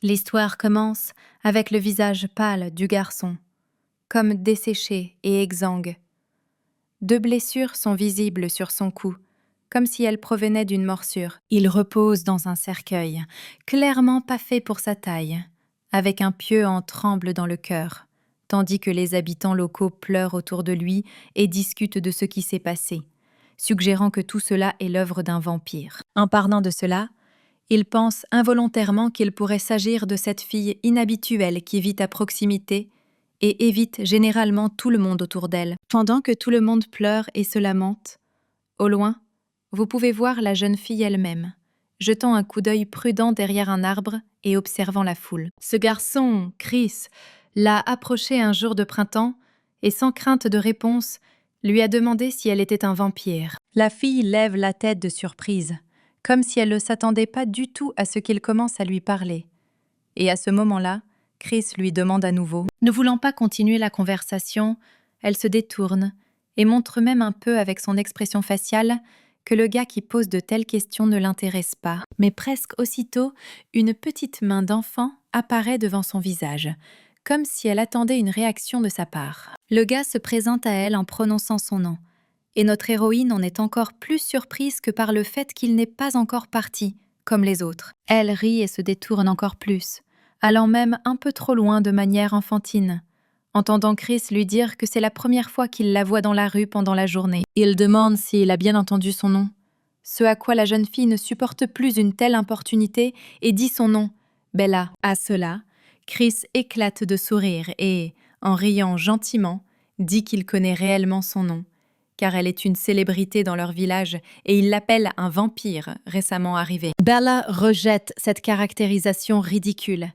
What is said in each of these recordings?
L'histoire commence avec le visage pâle du garçon, comme desséché et exsangue. 2 blessures sont visibles sur son cou, comme si elles provenaient d'une morsure. Il repose dans un cercueil, clairement pas fait pour sa taille, avec un pieu en tremble dans le cœur, tandis que les habitants locaux pleurent autour de lui et discutent de ce qui s'est passé, suggérant que tout cela est l'œuvre d'un vampire. En parlant de cela, il pense involontairement qu'il pourrait s'agir de cette fille inhabituelle qui vit à proximité et évite généralement tout le monde autour d'elle. Pendant que tout le monde pleure et se lamente, au loin, vous pouvez voir la jeune fille elle-même, jetant un coup d'œil prudent derrière un arbre et observant la foule. Ce garçon, Chris, l'a approchée un jour de printemps et sans crainte de réponse, lui a demandé si elle était un vampire. La fille lève la tête de surprise, comme si elle ne s'attendait pas du tout à ce qu'il commence à lui parler. Et à ce moment-là, Chris lui demande à nouveau. Ne voulant pas continuer la conversation, elle se détourne et montre même un peu avec son expression faciale que le gars qui pose de telles questions ne l'intéresse pas. Mais presque aussitôt, une petite main d'enfant apparaît devant son visage, comme si elle attendait une réaction de sa part. Le gars se présente à elle en prononçant son nom, et notre héroïne en est encore plus surprise que par le fait qu'il n'est pas encore parti, comme les autres. Elle rit et se détourne encore plus, allant même un peu trop loin de manière enfantine, entendant Chris lui dire que c'est la première fois qu'il la voit dans la rue pendant la journée. Il demande s'il a bien entendu son nom, ce à quoi la jeune fille ne supporte plus une telle importunité et dit son nom, Bella. À cela, Chris éclate de sourire et, en riant gentiment, dit qu'il connaît réellement son nom, car elle est une célébrité dans leur village et il l'appelle un vampire récemment arrivé. Bella rejette cette caractérisation ridicule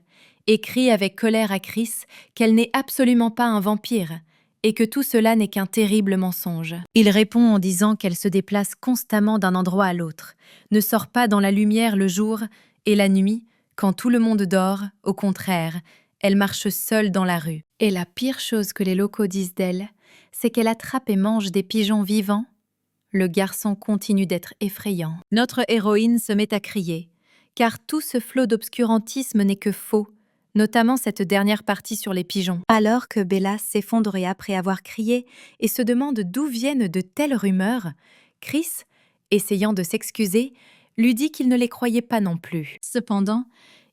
et crie avec colère à Chris qu'elle n'est absolument pas un vampire et que tout cela n'est qu'un terrible mensonge. Il répond en disant qu'elle se déplace constamment d'un endroit à l'autre, ne sort pas dans la lumière le jour et la nuit, quand tout le monde dort, au contraire, elle marche seule dans la rue. Et la pire chose que les locaux disent d'elle, c'est qu'elle attrape et mange des pigeons vivants. Le garçon continue d'être effrayant. Notre héroïne se met à crier, car tout ce flot d'obscurantisme n'est que faux, notamment cette dernière partie sur les pigeons. Alors que Bella s'effondre après avoir crié et se demande d'où viennent de telles rumeurs, Chris, essayant de s'excuser, lui dit qu'il ne les croyait pas non plus. Cependant,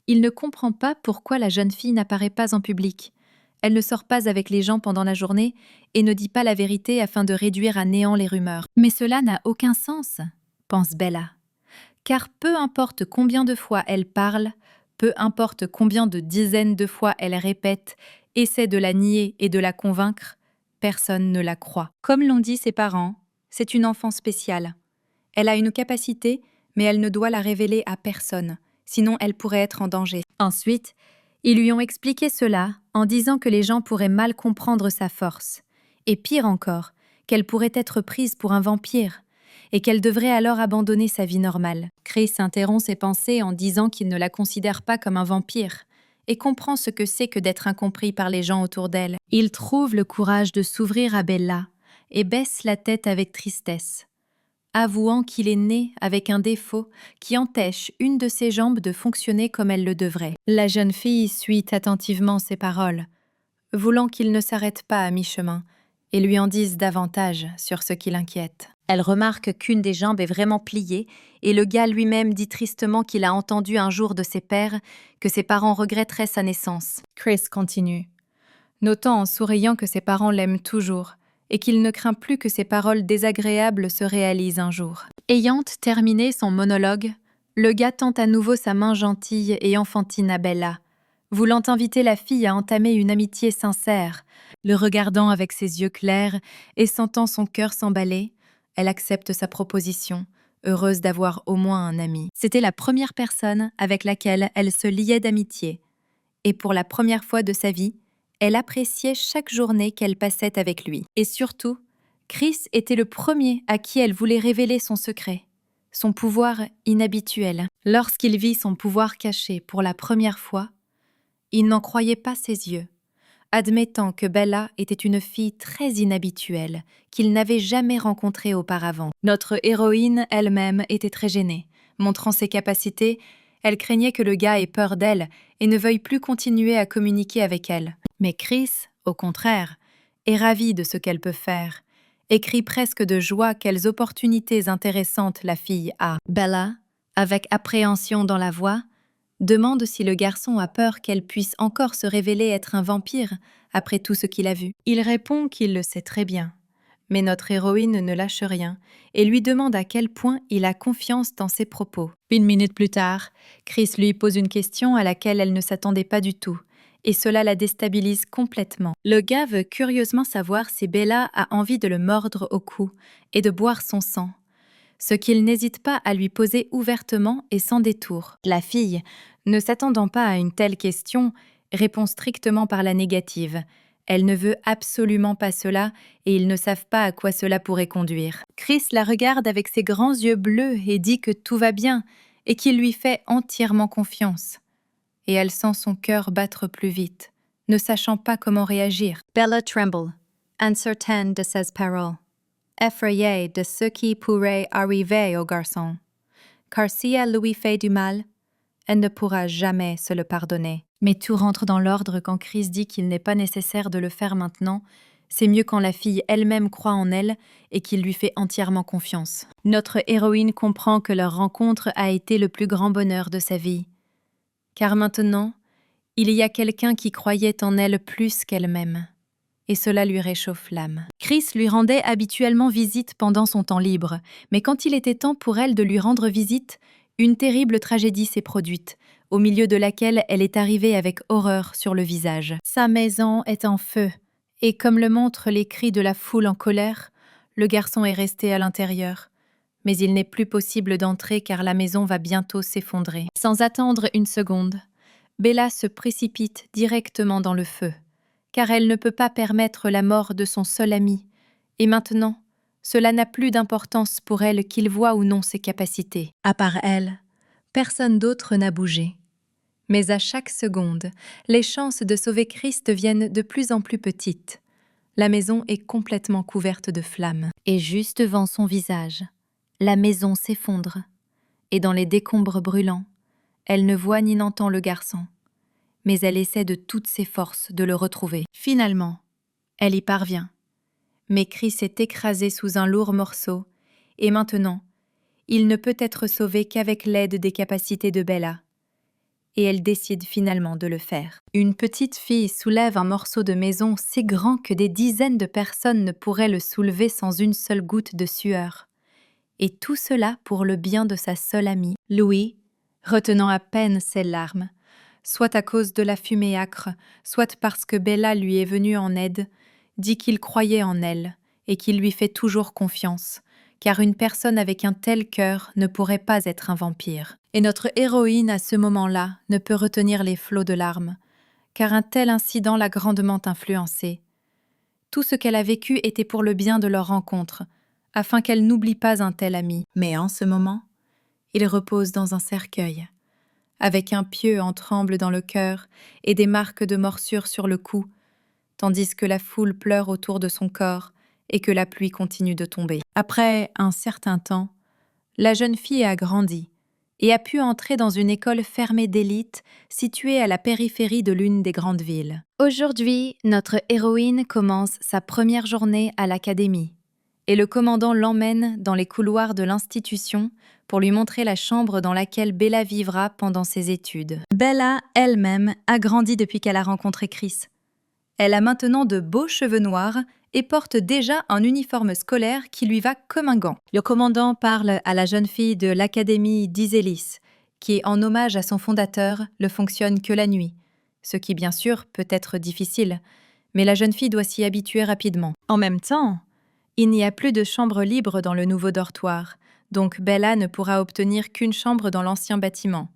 il ne comprend pas pourquoi la jeune fille n'apparaît pas en public. Elle ne sort pas avec les gens pendant la journée et ne dit pas la vérité afin de réduire à néant les rumeurs. Mais cela n'a aucun sens, pense Bella. Car peu importe combien de fois elle parle, peu importe combien de dizaines de fois elle répète, essaie de la nier et de la convaincre, personne ne la croit. Comme l'ont dit ses parents, c'est une enfant spéciale. Elle a une capacité, mais elle ne doit la révéler à personne, sinon elle pourrait être en danger. Ensuite, ils lui ont expliqué cela en disant que les gens pourraient mal comprendre sa force. Et pire encore, qu'elle pourrait être prise pour un vampire, et qu'elle devrait alors abandonner sa vie normale. Chris interrompt ses pensées en disant qu'il ne la considère pas comme un vampire, et comprend ce que c'est que d'être incompris par les gens autour d'elle. Il trouve le courage de s'ouvrir à Bella, et baisse la tête avec tristesse, avouant qu'il est né avec un défaut qui empêche une de ses jambes de fonctionner comme elle le devrait. La jeune fille suit attentivement ses paroles, voulant qu'il ne s'arrête pas à mi-chemin et lui en dise davantage sur ce qui l'inquiète. Elle remarque qu'une des jambes est vraiment pliée et le gars lui-même dit tristement qu'il a entendu un jour de ses pères que ses parents regretteraient sa naissance. Chris continue, notant en souriant que ses parents l'aiment toujours et qu'il ne craint plus que ses paroles désagréables se réalisent un jour. Ayant terminé son monologue, le gars tend à nouveau sa main gentille et enfantine à Bella, voulant inviter la fille à entamer une amitié sincère. Le regardant avec ses yeux clairs et sentant son cœur s'emballer, elle accepte sa proposition, heureuse d'avoir au moins un ami. C'était la première personne avec laquelle elle se liait d'amitié, et pour la première fois de sa vie, elle appréciait chaque journée qu'elle passait avec lui. Et surtout, Chris était le premier à qui elle voulait révéler son secret, son pouvoir inhabituel. Lorsqu'il vit son pouvoir caché pour la première fois, il n'en croyait pas ses yeux, admettant que Bella était une fille très inhabituelle qu'il n'avait jamais rencontrée auparavant. Notre héroïne elle-même était très gênée. Montrant ses capacités, Elle craignait que le gars ait peur d'elle et ne veuille plus continuer à communiquer avec elle. Mais Chris, au contraire, est ravie de ce qu'elle peut faire et crie presque de joie quelles opportunités intéressantes la fille a. Bella, avec appréhension dans la voix, demande si le garçon a peur qu'elle puisse encore se révéler être un vampire après tout ce qu'il a vu. Il répond qu'il le sait très bien. Mais notre héroïne ne lâche rien et lui demande à quel point il a confiance dans ses propos. Une minute plus tard, Chris lui pose une question à laquelle elle ne s'attendait pas du tout, et cela la déstabilise complètement. Le gars veut curieusement savoir si Bella a envie de le mordre au cou et de boire son sang, ce qu'il n'hésite pas à lui poser ouvertement et sans détour. La fille, ne s'attendant pas à une telle question, répond strictement par la négative. Elle ne veut absolument pas cela et ils ne savent pas à quoi cela pourrait conduire. Chris la regarde avec ses grands yeux bleus et dit que tout va bien et qu'il lui fait entièrement confiance. Et elle sent son cœur battre plus vite, ne sachant pas comment réagir. Bella tremble, incertaine de ses paroles, effrayée de ce qui pourrait arriver au garçon. Car si elle lui fait du mal, elle ne pourra jamais se le pardonner. Mais tout rentre dans l'ordre quand Chris dit qu'il n'est pas nécessaire de le faire maintenant. C'est mieux quand la fille elle-même croit en elle et qu'il lui fait entièrement confiance. Notre héroïne comprend que leur rencontre a été le plus grand bonheur de sa vie. Car maintenant, il y a quelqu'un qui croyait en elle plus qu'elle-même. Et cela lui réchauffe l'âme. Chris lui rendait habituellement visite pendant son temps libre, mais quand il était temps pour elle de lui rendre visite, une terrible tragédie s'est produite, au milieu de laquelle elle est arrivée avec horreur sur le visage. Sa maison est en feu, et comme le montrent les cris de la foule en colère, le garçon est resté à l'intérieur. Mais il n'est plus possible d'entrer car la maison va bientôt s'effondrer. Sans attendre une seconde, Bella se précipite directement dans le feu, car elle ne peut pas permettre la mort de son seul ami, et maintenant, cela n'a plus d'importance pour elle qu'il voie ou non ses capacités. À part elle, personne d'autre n'a bougé. Mais à chaque seconde, les chances de sauver Chris deviennent de plus en plus petites. La maison est complètement couverte de flammes. Et juste devant son visage, la maison s'effondre. Et dans les décombres brûlants, elle ne voit ni n'entend le garçon. Mais elle essaie de toutes ses forces de le retrouver. Finalement, elle y parvient. Mais Chris est écrasé sous un lourd morceau, et maintenant, il ne peut être sauvé qu'avec l'aide des capacités de Bella. Et elle décide finalement de le faire. Une petite fille soulève un morceau de maison si grand que des dizaines de personnes ne pourraient le soulever sans une seule goutte de sueur. Et tout cela pour le bien de sa seule amie. Louis, retenant à peine ses larmes, soit à cause de la fumée âcre, soit parce que Bella lui est venue en aide, dit qu'il croyait en elle et qu'il lui fait toujours confiance, car une personne avec un tel cœur ne pourrait pas être un vampire. Et notre héroïne, à ce moment-là, ne peut retenir les flots de larmes, car un tel incident l'a grandement influencée. Tout ce qu'elle a vécu était pour le bien de leur rencontre, afin qu'elle n'oublie pas un tel ami. Mais en ce moment, il repose dans un cercueil, avec un pieu en tremble dans le cœur et des marques de morsure sur le cou, tandis que la foule pleure autour de son corps et que la pluie continue de tomber. Après un certain temps, la jeune fille a grandi et a pu entrer dans une école fermée d'élite située à la périphérie de l'une des grandes villes. Aujourd'hui, notre héroïne commence sa première journée à l'académie et le commandant l'emmène dans les couloirs de l'institution pour lui montrer la chambre dans laquelle Bella vivra pendant ses études. Bella, elle-même, a grandi depuis qu'elle a rencontré Chris. Elle a maintenant de beaux cheveux noirs et porte déjà un uniforme scolaire qui lui va comme un gant. Le commandant parle à la jeune fille de l'académie d'Isélis, qui, en hommage à son fondateur, ne fonctionne que la nuit, ce qui bien sûr peut être difficile, mais la jeune fille doit s'y habituer rapidement. En même temps, il n'y a plus de chambre libre dans le nouveau dortoir, donc Bella ne pourra obtenir qu'une chambre dans l'ancien bâtiment.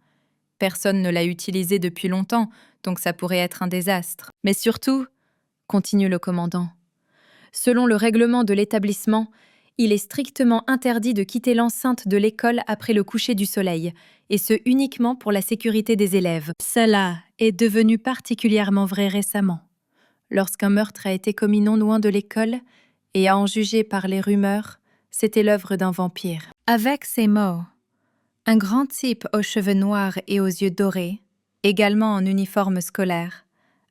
Personne ne l'a utilisé depuis longtemps, donc ça pourrait être un désastre. Mais surtout, continue le commandant, selon le règlement de l'établissement, il est strictement interdit de quitter l'enceinte de l'école après le coucher du soleil, et ce uniquement pour la sécurité des élèves. Cela est devenu particulièrement vrai récemment, lorsqu'un meurtre a été commis non loin de l'école, et à en juger par les rumeurs, c'était l'œuvre d'un vampire. Avec ces mots, Un grand type aux cheveux noirs et aux yeux dorés, également en uniforme scolaire,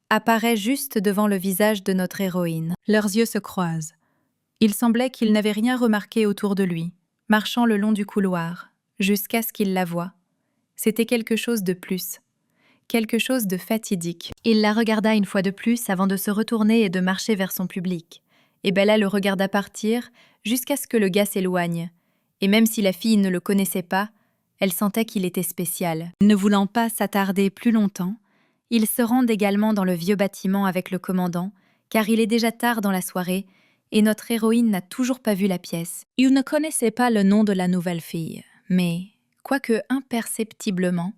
apparaît juste devant le visage de notre héroïne. Leurs yeux se croisent. Il semblait qu'il n'avait rien remarqué autour de lui, marchant le long du couloir, jusqu'à ce qu'il la voie. C'était quelque chose de plus, quelque chose de fatidique. Il la regarda une fois de plus avant de se retourner et de marcher vers son public. Et Bella le regarda partir jusqu'à ce que le gars s'éloigne. Et même si la fille ne le connaissait pas, elle sentait qu'il était spécial. Ne voulant pas s'attarder plus longtemps, ils se rendent également dans le vieux bâtiment avec le commandant, car il est déjà tard dans la soirée, et notre héroïne n'a toujours pas vu la pièce. Il ne connaissait pas le nom de la nouvelle fille, mais, quoique imperceptiblement,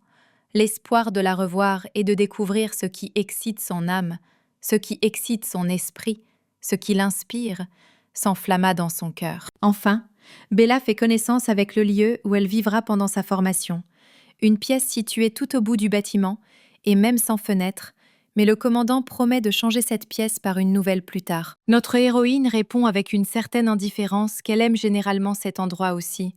l'espoir de la revoir et de découvrir ce qui excite son âme, ce qui excite son esprit, ce qui l'inspire, s'enflamma dans son cœur. Enfin, Bella fait connaissance avec le lieu où elle vivra pendant sa formation, une pièce située tout au bout du bâtiment, et même sans fenêtre, mais le commandant promet de changer cette pièce par une nouvelle plus tard. Notre héroïne répond avec une certaine indifférence qu'elle aime généralement cet endroit aussi,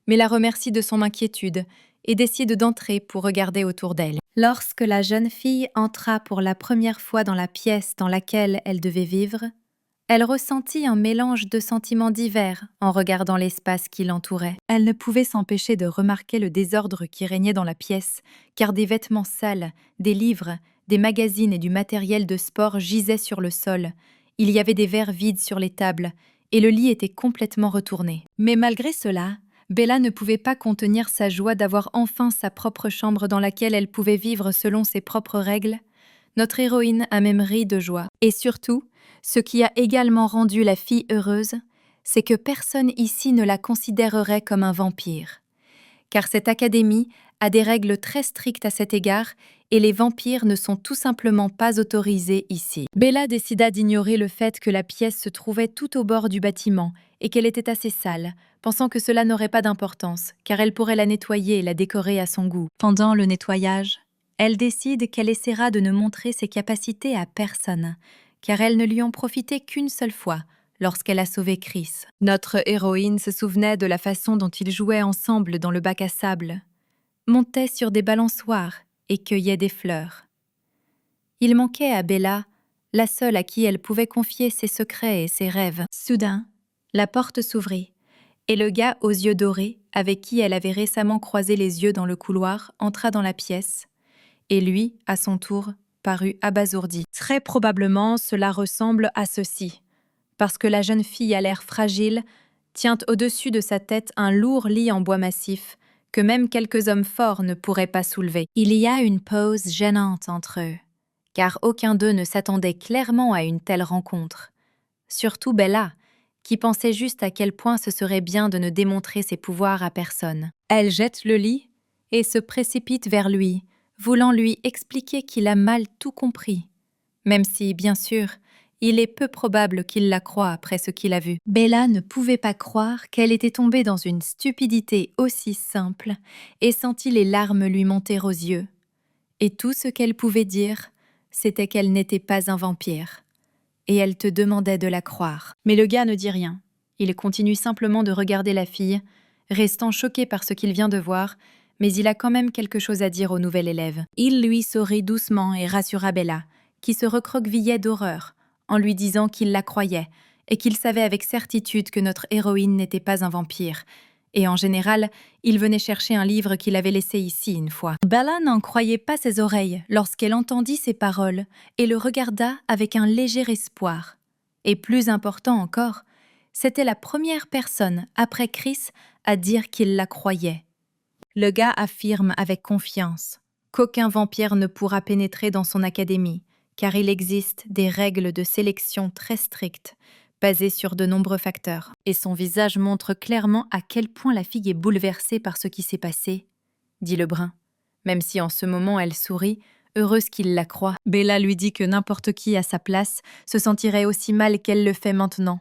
mais la remercie de son inquiétude et décide d'entrer pour regarder autour d'elle. Lorsque la jeune fille entra pour la première fois dans la pièce dans laquelle elle devait vivre, elle ressentit un mélange de sentiments divers en regardant l'espace qui l'entourait. Elle ne pouvait s'empêcher de remarquer le désordre qui régnait dans la pièce, car des vêtements sales, des livres, des magazines et du matériel de sport gisaient sur le sol. Il y avait des verres vides sur les tables, et le lit était complètement retourné. Mais malgré cela, Bella ne pouvait pas contenir sa joie d'avoir enfin sa propre chambre dans laquelle elle pouvait vivre selon ses propres règles. Notre héroïne a même ri de joie. Et surtout, ce qui a également rendu la fille heureuse, c'est que personne ici ne la considérerait comme un vampire. Car cette académie a des règles très strictes à cet égard et les vampires ne sont tout simplement pas autorisés ici. Bella décida d'ignorer le fait que la pièce se trouvait tout au bord du bâtiment et qu'elle était assez sale, pensant que cela n'aurait pas d'importance, car elle pourrait la nettoyer et la décorer à son goût. Pendant le nettoyage, elle décide qu'elle essaiera de ne montrer ses capacités à personne, car elles ne lui ont profité qu'une seule fois, lorsqu'elle a sauvé Chris. Notre héroïne se souvenait de la façon dont ils jouaient ensemble dans le bac à sable, montaient sur des balançoires et cueillaient des fleurs. Il manquait à Bella, la seule à qui elle pouvait confier ses secrets et ses rêves. Soudain, la porte s'ouvrit, et le gars aux yeux dorés, avec qui elle avait récemment croisé les yeux dans le couloir, entra dans la pièce, et lui, à son tour, parut abasourdi. Très probablement, cela ressemble à ceci, parce que la jeune fille à l'air fragile tient au-dessus de sa tête un lourd lit en bois massif que même quelques hommes forts ne pourraient pas soulever. Il y a une pause gênante entre eux, car aucun d'eux ne s'attendait clairement à une telle rencontre. Surtout Bella, qui pensait juste à quel point ce serait bien de ne démontrer ses pouvoirs à personne. Elle jette le lit et se précipite vers lui, voulant lui expliquer qu'il a mal tout compris, même si, bien sûr, il est peu probable qu'il la croie après ce qu'il a vu. Bella ne pouvait pas croire qu'elle était tombée dans une stupidité aussi simple et sentit les larmes lui monter aux yeux. Et tout ce qu'elle pouvait dire, c'était qu'elle n'était pas un vampire. Et elle te demandait de la croire. Mais le gars ne dit rien. Il continue simplement de regarder la fille, restant choqué par ce qu'il vient de voir, mais il a quand même quelque chose à dire au nouvel élève. Il lui sourit doucement et rassura Bella, qui se recroquevillait d'horreur, en lui disant qu'il la croyait et qu'il savait avec certitude que notre héroïne n'était pas un vampire. Et en général, il venait chercher un livre qu'il avait laissé ici une fois. Bella n'en croyait pas ses oreilles lorsqu'elle entendit ces paroles et le regarda avec un léger espoir. Et plus important encore, c'était la première personne, après Chris, à dire qu'il la croyait. Le gars affirme avec confiance qu'aucun vampire ne pourra pénétrer dans son académie, car il existe des règles de sélection très strictes, basées sur de nombreux facteurs. Et son visage montre clairement à quel point la fille est bouleversée par ce qui s'est passé, dit le brun, même si en ce moment elle sourit, heureuse qu'il la croie. Bella lui dit que n'importe qui à sa place se sentirait aussi mal qu'elle le fait maintenant.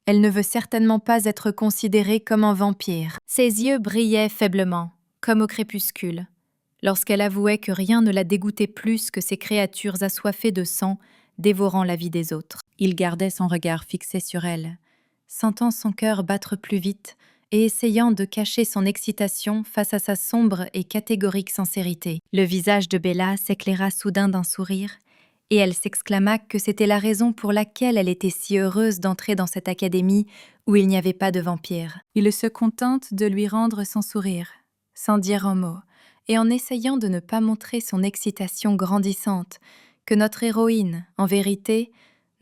Elle ne veut certainement pas être considérée comme un vampire. Ses yeux brillaient faiblement, comme au crépuscule, lorsqu'elle avouait que rien ne la dégoûtait plus que ces créatures assoiffées de sang, dévorant la vie des autres. Il gardait son regard fixé sur elle, sentant son cœur battre plus vite et essayant de cacher son excitation face à sa sombre et catégorique sincérité. Le visage de Bella s'éclaira soudain d'un sourire, et elle s'exclama que c'était la raison pour laquelle elle était si heureuse d'entrer dans cette académie où il n'y avait pas de vampires. Il se contente de lui rendre son sourire, sans dire un mot, et en essayant de ne pas montrer son excitation grandissante, que notre héroïne, en vérité,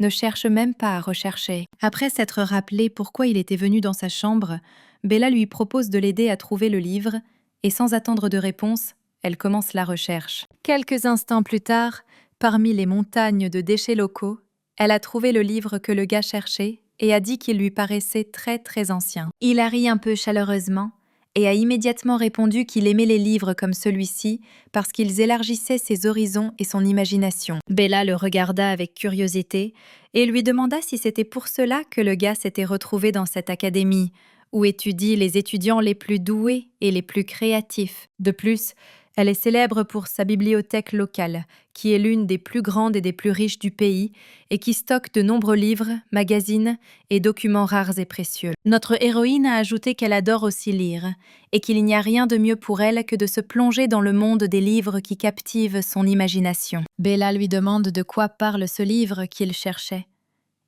ne cherche même pas à rechercher. Après s'être rappelé pourquoi il était venu dans sa chambre, Bella lui propose de l'aider à trouver le livre, et sans attendre de réponse, elle commence la recherche. Quelques instants plus tard, parmi les montagnes de déchets locaux, elle a trouvé le livre que le gars cherchait et a dit qu'il lui paraissait très très ancien. Il a ri un peu chaleureusement et a immédiatement répondu qu'il aimait les livres comme celui-ci parce qu'ils élargissaient ses horizons et son imagination. Bella le regarda avec curiosité et lui demanda si c'était pour cela que le gars s'était retrouvé dans cette académie, où étudient les étudiants les plus doués et les plus créatifs. De plus, elle est célèbre pour sa bibliothèque locale, qui est l'une des plus grandes et des plus riches du pays, et qui stocke de nombreux livres, magazines et documents rares et précieux. Notre héroïne a ajouté qu'elle adore aussi lire, et qu'il n'y a rien de mieux pour elle que de se plonger dans le monde des livres qui captivent son imagination. Bella lui demande de quoi parle ce livre qu'il cherchait,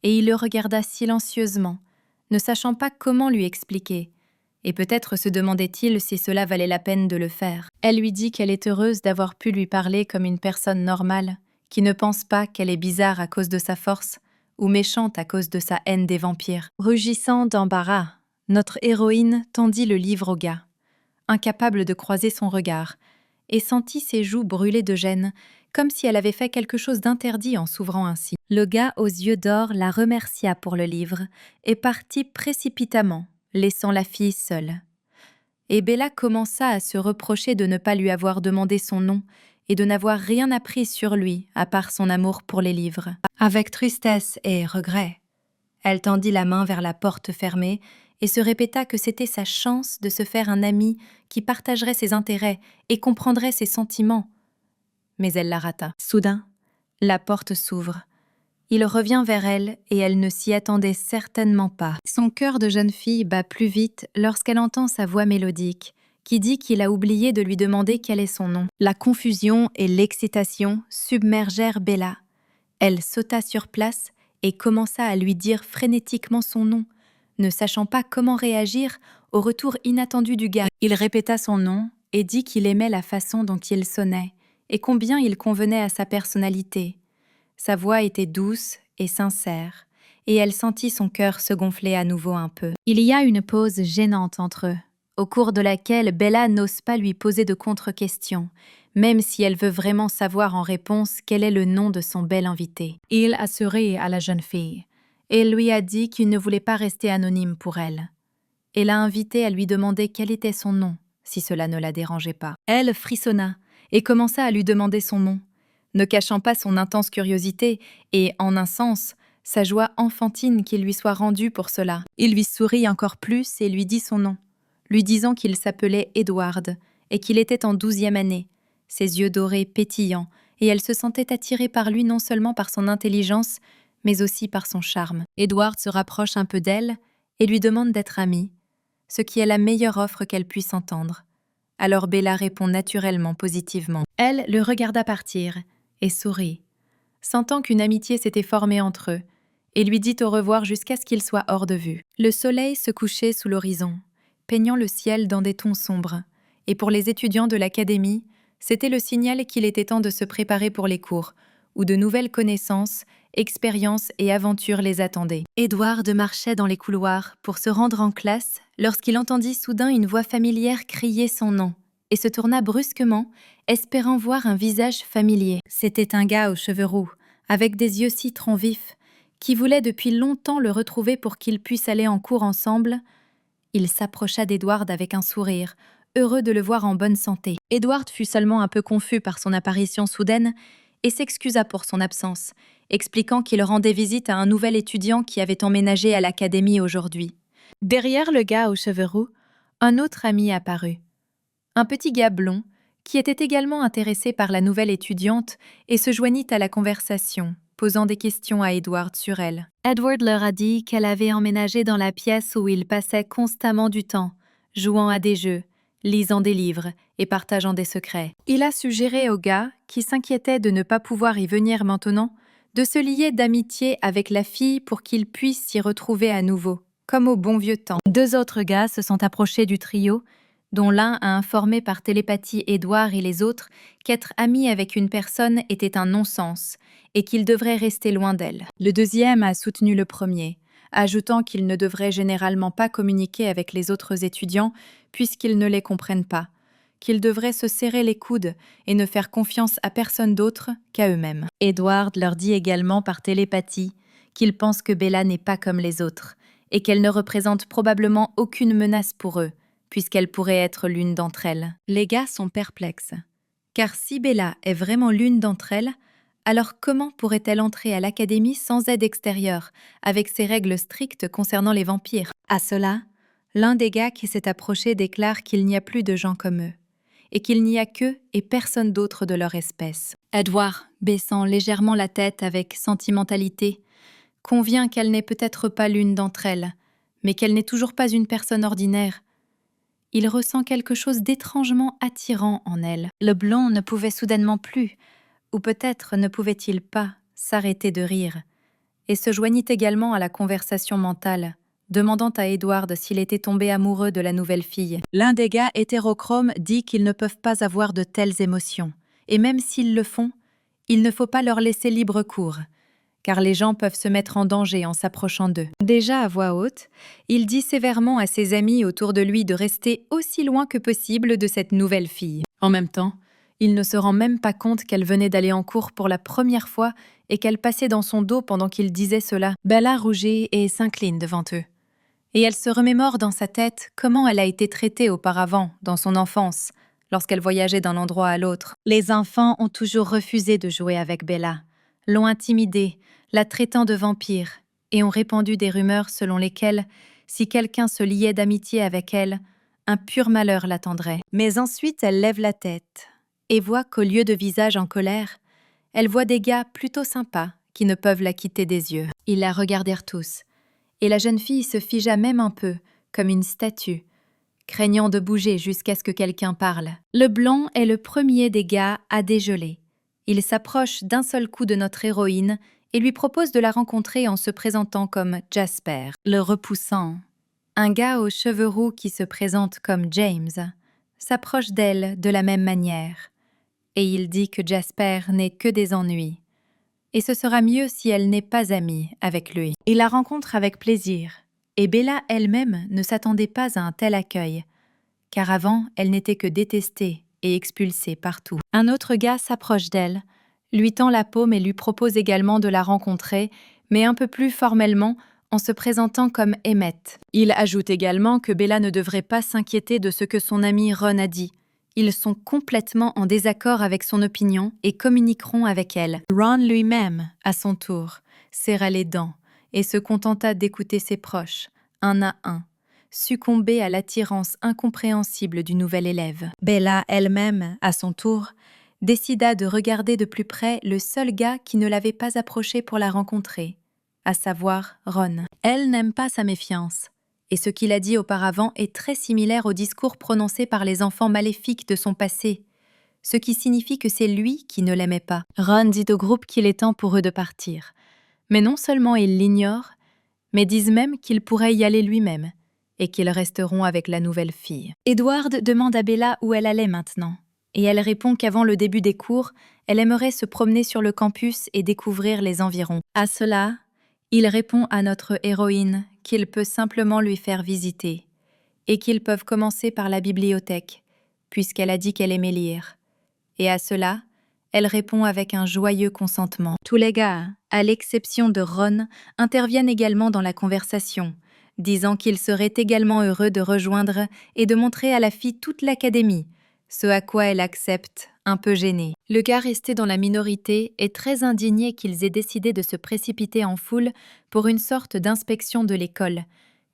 et il le regarda silencieusement, ne sachant pas comment lui expliquer, et peut-être se demandait-il si cela valait la peine de le faire. Elle lui dit qu'elle est heureuse d'avoir pu lui parler comme une personne normale, qui ne pense pas qu'elle est bizarre à cause de sa force, ou méchante à cause de sa haine des vampires. Rugissant d'embarras, notre héroïne tendit le livre au gars, incapable de croiser son regard, et sentit ses joues brûler de gêne, comme si elle avait fait quelque chose d'interdit en s'ouvrant ainsi. Le gars aux yeux d'or la remercia pour le livre et partit précipitamment, laissant la fille seule. Et Bella commença à se reprocher de ne pas lui avoir demandé son nom et de n'avoir rien appris sur lui à part son amour pour les livres. Avec tristesse et regret, elle tendit la main vers la porte fermée et se répéta que c'était sa chance de se faire un ami qui partagerait ses intérêts et comprendrait ses sentiments. Mais elle la rata. Soudain, la porte s'ouvre. Il revient vers elle et elle ne s'y attendait certainement pas. Son cœur de jeune fille bat plus vite lorsqu'elle entend sa voix mélodique, qui dit qu'il a oublié de lui demander quel est son nom. La confusion et l'excitation submergèrent Bella. Elle sauta sur place et commença à lui dire frénétiquement son nom, ne sachant pas comment réagir au retour inattendu du gars. Il répéta son nom et dit qu'il aimait la façon dont il sonnait et combien il convenait à sa personnalité. Sa voix était douce et sincère, et elle sentit son cœur se gonfler à nouveau un peu. Il y a une pause gênante entre eux, au cours de laquelle Bella n'ose pas lui poser de contre-questions, même si elle veut vraiment savoir en réponse quel est le nom de son bel invité. Il a souri à la jeune fille, et lui a dit qu'il ne voulait pas rester anonyme pour elle. Et l'a invitée à lui demander quel était son nom, si cela ne la dérangeait pas. Elle frissonna et commença à lui demander son nom, ne cachant pas son intense curiosité et, en un sens, sa joie enfantine qu'il lui soit rendue pour cela. Il lui sourit encore plus et lui dit son nom, lui disant qu'il s'appelait Edward et qu'il était en 12e année, ses yeux dorés pétillants, et elle se sentait attirée par lui non seulement par son intelligence, mais aussi par son charme. Edward se rapproche un peu d'elle et lui demande d'être amie, ce qui est la meilleure offre qu'elle puisse entendre. Alors Bella répond naturellement positivement. Elle le regarda partir et sourit, sentant qu'une amitié s'était formée entre eux, et lui dit au revoir jusqu'à ce qu'il soit hors de vue. Le soleil se couchait sous l'horizon, peignant le ciel dans des tons sombres, et pour les étudiants de l'académie, c'était le signal qu'il était temps de se préparer pour les cours, où de nouvelles connaissances, expériences et aventures les attendaient. Edward marchait dans les couloirs pour se rendre en classe lorsqu'il entendit soudain une voix familière crier son nom, et se tourna brusquement, espérant voir un visage familier. C'était un gars aux cheveux roux, avec des yeux citron vifs, qui voulait depuis longtemps le retrouver pour qu'ils puissent aller en cours ensemble. Il s'approcha d'Edward avec un sourire, heureux de le voir en bonne santé. Edward fut seulement un peu confus par son apparition soudaine et s'excusa pour son absence, expliquant qu'il rendait visite à un nouvel étudiant qui avait emménagé à l'académie aujourd'hui. Derrière le gars aux cheveux roux, un autre ami apparut. Un petit gars blond, qui était également intéressé par la nouvelle étudiante et se joignit à la conversation, posant des questions à Edward sur elle. Edward leur a dit qu'elle avait emménagé dans la pièce où il passait constamment du temps, jouant à des jeux, lisant des livres et partageant des secrets. Il a suggéré au gars, qui s'inquiétait de ne pas pouvoir y venir maintenant, de se lier d'amitié avec la fille pour qu'ils puissent s'y retrouver à nouveau, comme au bon vieux temps. 2 autres gars se sont approchés du trio, dont l'un a informé par télépathie Édouard et les autres qu'être ami avec une personne était un non-sens et qu'il devrait rester loin d'elle. Le deuxième a soutenu le premier, ajoutant qu'il ne devrait généralement pas communiquer avec les autres étudiants puisqu'ils ne les comprennent pas, qu'ils devraient se serrer les coudes et ne faire confiance à personne d'autre qu'à eux-mêmes. Edward leur dit également par télépathie qu'il pense que Bella n'est pas comme les autres et qu'elle ne représente probablement aucune menace pour eux, puisqu'elle pourrait être l'une d'entre elles. Les gars sont perplexes, car si Bella est vraiment l'une d'entre elles, alors comment pourrait-elle entrer à l'académie sans aide extérieure, avec ses règles strictes concernant les vampires? À cela, l'un des gars qui s'est approché déclare qu'il n'y a plus de gens comme eux, et qu'il n'y a qu'eux et personne d'autre de leur espèce. Edward, baissant légèrement la tête avec sentimentalité, convient qu'elle n'est peut-être pas l'une d'entre elles, mais qu'elle n'est toujours pas une personne ordinaire. Il ressent quelque chose d'étrangement attirant en elle. Le blond ne pouvait soudainement plus, ou peut-être ne pouvait-il pas, s'arrêter de rire, et se joignit également à la conversation mentale, demandant à Edward s'il était tombé amoureux de la nouvelle fille. L'un des gars hétérochromes dit qu'ils ne peuvent pas avoir de telles émotions, et même s'ils le font, il ne faut pas leur laisser libre cours, car les gens peuvent se mettre en danger en s'approchant d'eux. Déjà à voix haute, il dit sévèrement à ses amis autour de lui de rester aussi loin que possible de cette nouvelle fille. En même temps, il ne se rend même pas compte qu'elle venait d'aller en cours pour la première fois et qu'elle passait dans son dos pendant qu'il disait cela. Bella rougit et s'incline devant eux. Et elle se remémore dans sa tête comment elle a été traitée auparavant, dans son enfance, lorsqu'elle voyageait d'un endroit à l'autre. Les enfants ont toujours refusé de jouer avec Bella, l'ont intimidée, la traitant de vampire, et ont répandu des rumeurs selon lesquelles, si quelqu'un se liait d'amitié avec elle, un pur malheur l'attendrait. Mais ensuite, elle lève la tête et voit qu'au lieu de visage en colère, elle voit des gars plutôt sympas qui ne peuvent la quitter des yeux. Ils la regardèrent tous, et la jeune fille se figea même un peu, comme une statue, craignant de bouger jusqu'à ce que quelqu'un parle. Le blanc est le premier des gars à dégeler. Il s'approche d'un seul coup de notre héroïne et lui propose de la rencontrer en se présentant comme Jasper, le repoussant. Un gars aux cheveux roux qui se présente comme James s'approche d'elle de la même manière, et il dit que Jasper n'est que des ennuis, et ce sera mieux si elle n'est pas amie avec lui. Il la rencontre avec plaisir, et Bella elle-même ne s'attendait pas à un tel accueil, car avant elle n'était que détestée et expulsée partout. Un autre gars s'approche d'elle, lui tend la paume et lui propose également de la rencontrer, mais un peu plus formellement, en se présentant comme Emmett. Il ajoute également que Bella ne devrait pas s'inquiéter de ce que son ami Ron a dit. Ils sont complètement en désaccord avec son opinion et communiqueront avec elle. Ron lui-même, à son tour, serra les dents et se contenta d'écouter ses proches, un à un, succomber à l'attirance incompréhensible du nouvel élève. Bella elle-même, à son tour, décida de regarder de plus près le seul gars qui ne l'avait pas approché pour la rencontrer, à savoir Ron. Elle n'aime pas sa méfiance, et ce qu'il a dit auparavant est très similaire au discours prononcé par les enfants maléfiques de son passé, ce qui signifie que c'est lui qui ne l'aimait pas. Ron dit au groupe qu'il est temps pour eux de partir, mais non seulement ils l'ignorent, mais disent même qu'il pourrait y aller lui-même, et qu'ils resteront avec la nouvelle fille. Edward demande à Bella où elle allait maintenant, et elle répond qu'avant le début des cours, elle aimerait se promener sur le campus et découvrir les environs. À cela, il répond à notre héroïne qu'il peut simplement lui faire visiter, et qu'ils peuvent commencer par la bibliothèque, puisqu'elle a dit qu'elle aimait lire. Et à cela, elle répond avec un joyeux consentement. Tous les gars, à l'exception de Ron, interviennent également dans la conversation, disant qu'ils seraient également heureux de rejoindre et de montrer à la fille toute l'académie, ce à quoi elle accepte, un peu gênée. Le gars resté dans la minorité est très indigné qu'ils aient décidé de se précipiter en foule pour une sorte d'inspection de l'école,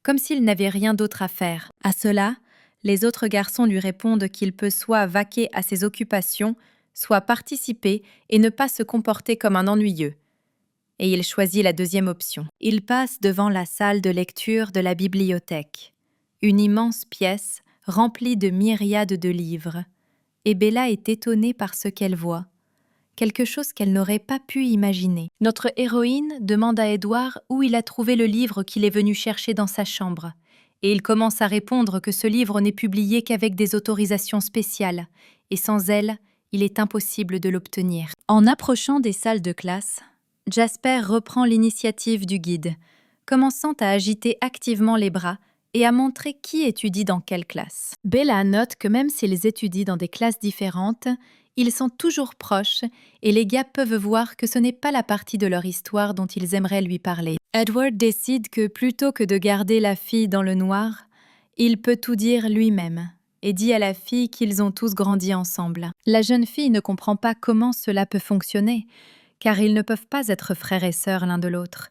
comme s'ils n'avaient rien d'autre à faire. À cela, les autres garçons lui répondent qu'il peut soit vaquer à ses occupations, soit participer et ne pas se comporter comme un ennuyeux. et il choisit la deuxième option. Il passe devant la salle de lecture de la bibliothèque, une immense pièce remplie de myriades de livres, et Bella est étonnée par ce qu'elle voit, quelque chose qu'elle n'aurait pas pu imaginer. Notre héroïne demande à Edward où il a trouvé le livre qu'il est venu chercher dans sa chambre, et il commence à répondre que ce livre n'est publié qu'avec des autorisations spéciales, et sans elles, il est impossible de l'obtenir. En approchant des salles de classe, Jasper reprend l'initiative du guide, commençant à agiter activement les bras et à montrer qui étudie dans quelle classe. Bella note que même s'ils étudient dans des classes différentes, ils sont toujours proches et les gars peuvent voir que ce n'est pas la partie de leur histoire dont ils aimeraient lui parler. Edward décide que plutôt que de garder la fille dans le noir, il peut tout dire lui-même et dit à la fille qu'ils ont tous grandi ensemble. La jeune fille ne comprend pas comment cela peut fonctionner, car ils ne peuvent pas être frères et sœurs l'un de l'autre,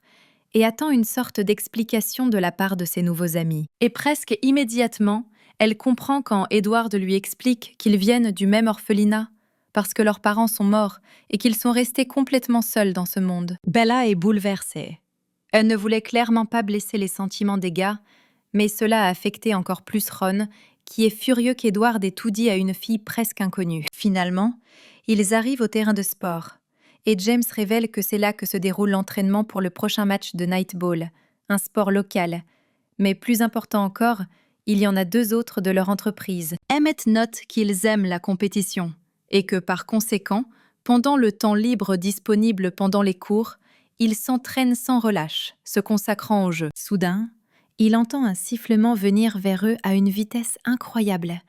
et attend une sorte d'explication de la part de ses nouveaux amis. Et presque immédiatement, elle comprend quand Edward lui explique qu'ils viennent du même orphelinat, parce que leurs parents sont morts et qu'ils sont restés complètement seuls dans ce monde. Bella est bouleversée. Elle ne voulait clairement pas blesser les sentiments des gars, mais cela a affecté encore plus Ron, qui est furieux qu'Edward ait tout dit à une fille presque inconnue. Finalement, ils arrivent au terrain de sport, et James révèle que c'est là que se déroule l'entraînement pour le prochain match de Nightball, un sport local. Mais plus important encore, il y en a 2 autres de leur entreprise. Emmett note qu'ils aiment la compétition, et que par conséquent, pendant le temps libre disponible pendant les cours, ils s'entraînent sans relâche, se consacrant au jeu. Soudain, il entend un sifflement venir vers eux à une vitesse incroyable,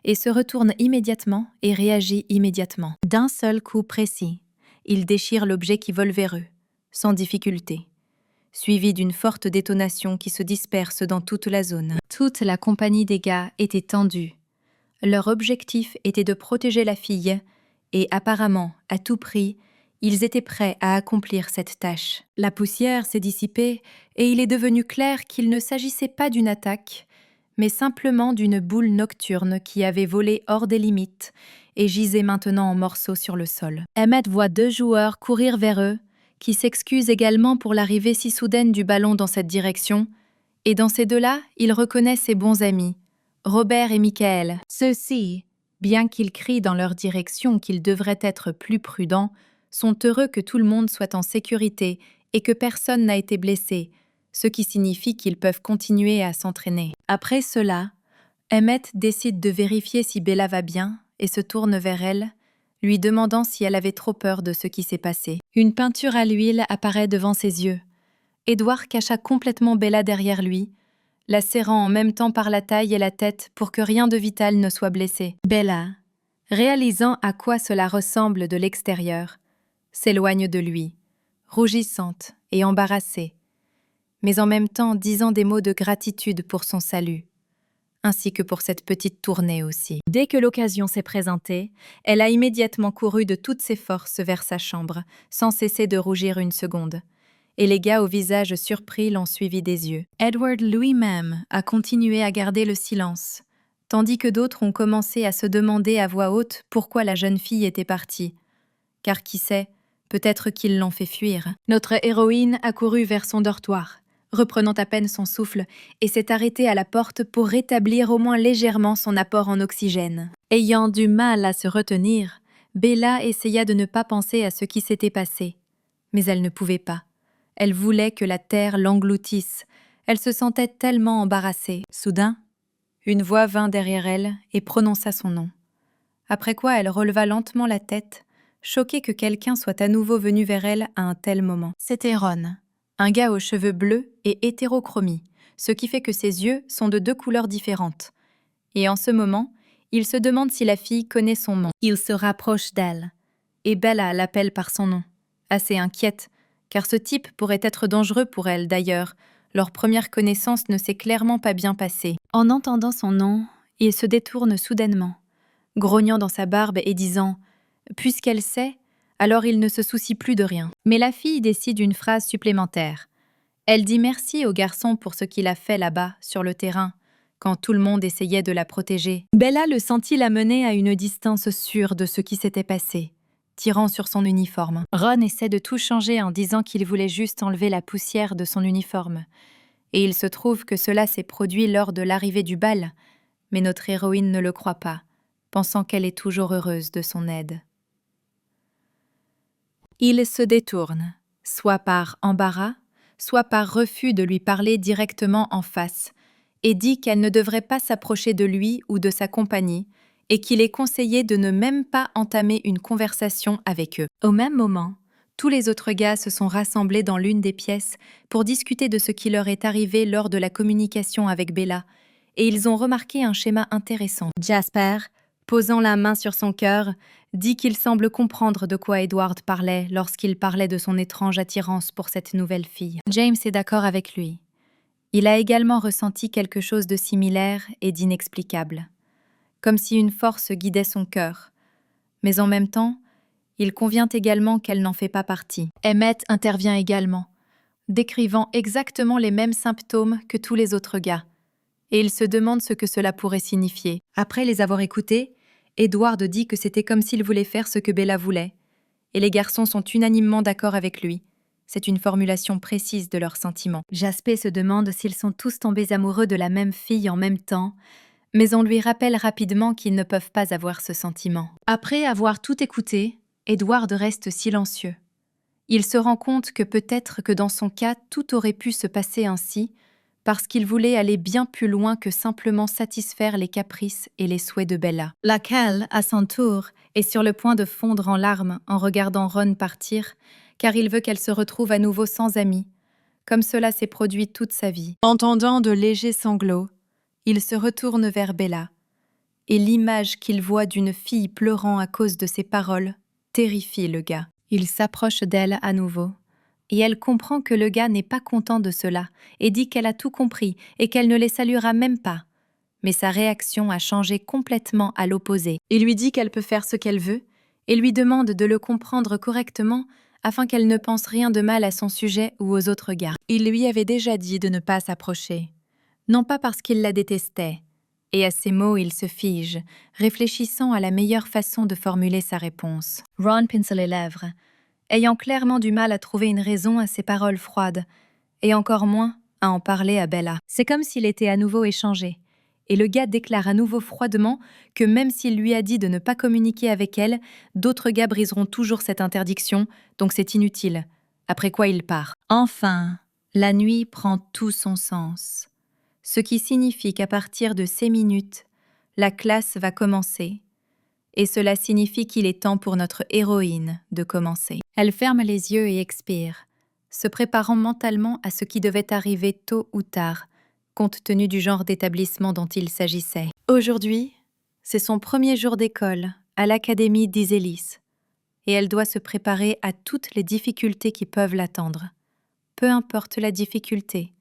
et se retourne immédiatement et réagit immédiatement. D'un seul coup précis, il déchire l'objet qui vole vers eux, sans difficulté, suivi d'une forte détonation qui se disperse dans toute la zone. Toute la compagnie des gars était tendue. Leur objectif était de protéger la fille, et apparemment, à tout prix, ils étaient prêts à accomplir cette tâche. La poussière s'est dissipée, et il est devenu clair qu'il ne s'agissait pas d'une attaque, mais simplement d'une boule nocturne qui avait volé hors des limites et gisait maintenant en morceaux sur le sol. Emmett voit 2 joueurs courir vers eux, qui s'excusent également pour l'arrivée si soudaine du ballon dans cette direction, et dans ces 2-là, il reconnaît ses bons amis, Robert et Michael. Ceux-ci, bien qu'ils crient dans leur direction qu'ils devraient être plus prudents, sont heureux que tout le monde soit en sécurité et que personne n'a été blessé, ce qui signifie qu'ils peuvent continuer à s'entraîner. Après cela, Emmett décide de vérifier si Bella va bien et se tourne vers elle, lui demandant si elle avait trop peur de ce qui s'est passé. Une peinture à l'huile apparaît devant ses yeux. Edward cacha complètement Bella derrière lui, la serrant en même temps par la taille et la tête pour que rien de vital ne soit blessé. Bella, réalisant à quoi cela ressemble de l'extérieur, s'éloigne de lui, rougissante et embarrassée, mais en même temps disant des mots de gratitude pour son salut, ainsi que pour cette petite tournée aussi. Dès que l'occasion s'est présentée, elle a immédiatement couru de toutes ses forces vers sa chambre, sans cesser de rougir une seconde, et les gars au visage surpris l'ont suivi des yeux. Edward lui-même a continué à garder le silence, tandis que d'autres ont commencé à se demander à voix haute pourquoi la jeune fille était partie. Car qui sait, peut-être qu'ils l'ont fait fuir. Notre héroïne a couru vers son dortoir, reprenant à peine son souffle, et s'est arrêtée à la porte pour rétablir au moins légèrement son apport en oxygène. Ayant du mal à se retenir, Bella essaya de ne pas penser à ce qui s'était passé. Mais elle ne pouvait pas. Elle voulait que la terre l'engloutisse. Elle se sentait tellement embarrassée. Soudain, une voix vint derrière elle et prononça son nom. Après quoi elle releva lentement la tête, choquée que quelqu'un soit à nouveau venu vers elle à un tel moment. C'était Ron, un gars aux cheveux bleus et hétérochromie, ce qui fait que ses yeux sont de 2 couleurs différentes. Et en ce moment, il se demande si la fille connaît son nom. Il se rapproche d'elle, et Bella l'appelle par son nom, assez inquiète, car ce type pourrait être dangereux pour elle d'ailleurs. Leur première connaissance ne s'est clairement pas bien passée. En entendant son nom, il se détourne soudainement, grognant dans sa barbe et disant « Puisqu'elle sait, alors il ne se soucie plus de rien ». Mais la fille décide une phrase supplémentaire. Elle dit merci au garçon pour ce qu'il a fait là-bas, sur le terrain, quand tout le monde essayait de la protéger. Bella le sentit la mener à une distance sûre de ce qui s'était passé, tirant sur son uniforme. Ron essaie de tout changer en disant qu'il voulait juste enlever la poussière de son uniforme. Et il se trouve que cela s'est produit lors de l'arrivée du bal, mais notre héroïne ne le croit pas, pensant qu'elle est toujours heureuse de son aide. Il se détourne, soit par embarras, soit par refus de lui parler directement en face, et dit qu'elle ne devrait pas s'approcher de lui ou de sa compagnie, et qu'il est conseillé de ne même pas entamer une conversation avec eux. Au même moment, tous les autres gars se sont rassemblés dans l'une des pièces pour discuter de ce qui leur est arrivé lors de la communication avec Bella, et ils ont remarqué un schéma intéressant. Jasper, posant la main sur son cœur, dit qu'il semble comprendre de quoi Edward parlait lorsqu'il parlait de son étrange attirance pour cette nouvelle fille. James est d'accord avec lui. Il a également ressenti quelque chose de similaire et d'inexplicable, comme si une force guidait son cœur. Mais en même temps, il convient également qu'elle n'en fait pas partie. Emmett intervient également, décrivant exactement les mêmes symptômes que tous les autres gars, et il se demande ce que cela pourrait signifier. Après les avoir écoutés, Edward dit que c'était comme s'il voulait faire ce que Bella voulait, et les garçons sont unanimement d'accord avec lui. C'est une formulation précise de leurs sentiments. Jasper se demande s'ils sont tous tombés amoureux de la même fille en même temps, mais on lui rappelle rapidement qu'ils ne peuvent pas avoir ce sentiment. Après avoir tout écouté, Edward reste silencieux. Il se rend compte que peut-être que dans son cas, tout aurait pu se passer ainsi, parce qu'il voulait aller bien plus loin que simplement satisfaire les caprices et les souhaits de Bella. Laquelle, à son tour, est sur le point de fondre en larmes en regardant Ron partir, car il veut qu'elle se retrouve à nouveau sans amis, comme cela s'est produit toute sa vie. Entendant de légers sanglots, il se retourne vers Bella, et l'image qu'il voit d'une fille pleurant à cause de ses paroles terrifie le gars. Il s'approche d'elle à nouveau, et elle comprend que le gars n'est pas content de cela, et dit qu'elle a tout compris et qu'elle ne les saluera même pas. Mais sa réaction a changé complètement à l'opposé. Il lui dit qu'elle peut faire ce qu'elle veut, et lui demande de le comprendre correctement afin qu'elle ne pense rien de mal à son sujet ou aux autres gars. Il lui avait déjà dit de ne pas s'approcher, non pas parce qu'il la détestait, et à ces mots il se fige, réfléchissant à la meilleure façon de formuler sa réponse. Ron pince les lèvres, ayant clairement du mal à trouver une raison à ses paroles froides, et encore moins à en parler à Bella. C'est comme s'il était à nouveau échangé, et le gars déclare à nouveau froidement que même s'il lui a dit de ne pas communiquer avec elle, d'autres gars briseront toujours cette interdiction, donc c'est inutile. Après quoi il part. Enfin, la nuit prend tout son sens, ce qui signifie qu'à partir de ces minutes, la classe va commencer. Et cela signifie qu'il est temps pour notre héroïne de commencer. Elle ferme les yeux et expire, se préparant mentalement à ce qui devait arriver tôt ou tard, compte tenu du genre d'établissement dont il s'agissait. Aujourd'hui, c'est son premier jour d'école à l'Académie d'Isélis, et elle doit se préparer à toutes les difficultés qui peuvent l'attendre, peu importe la difficulté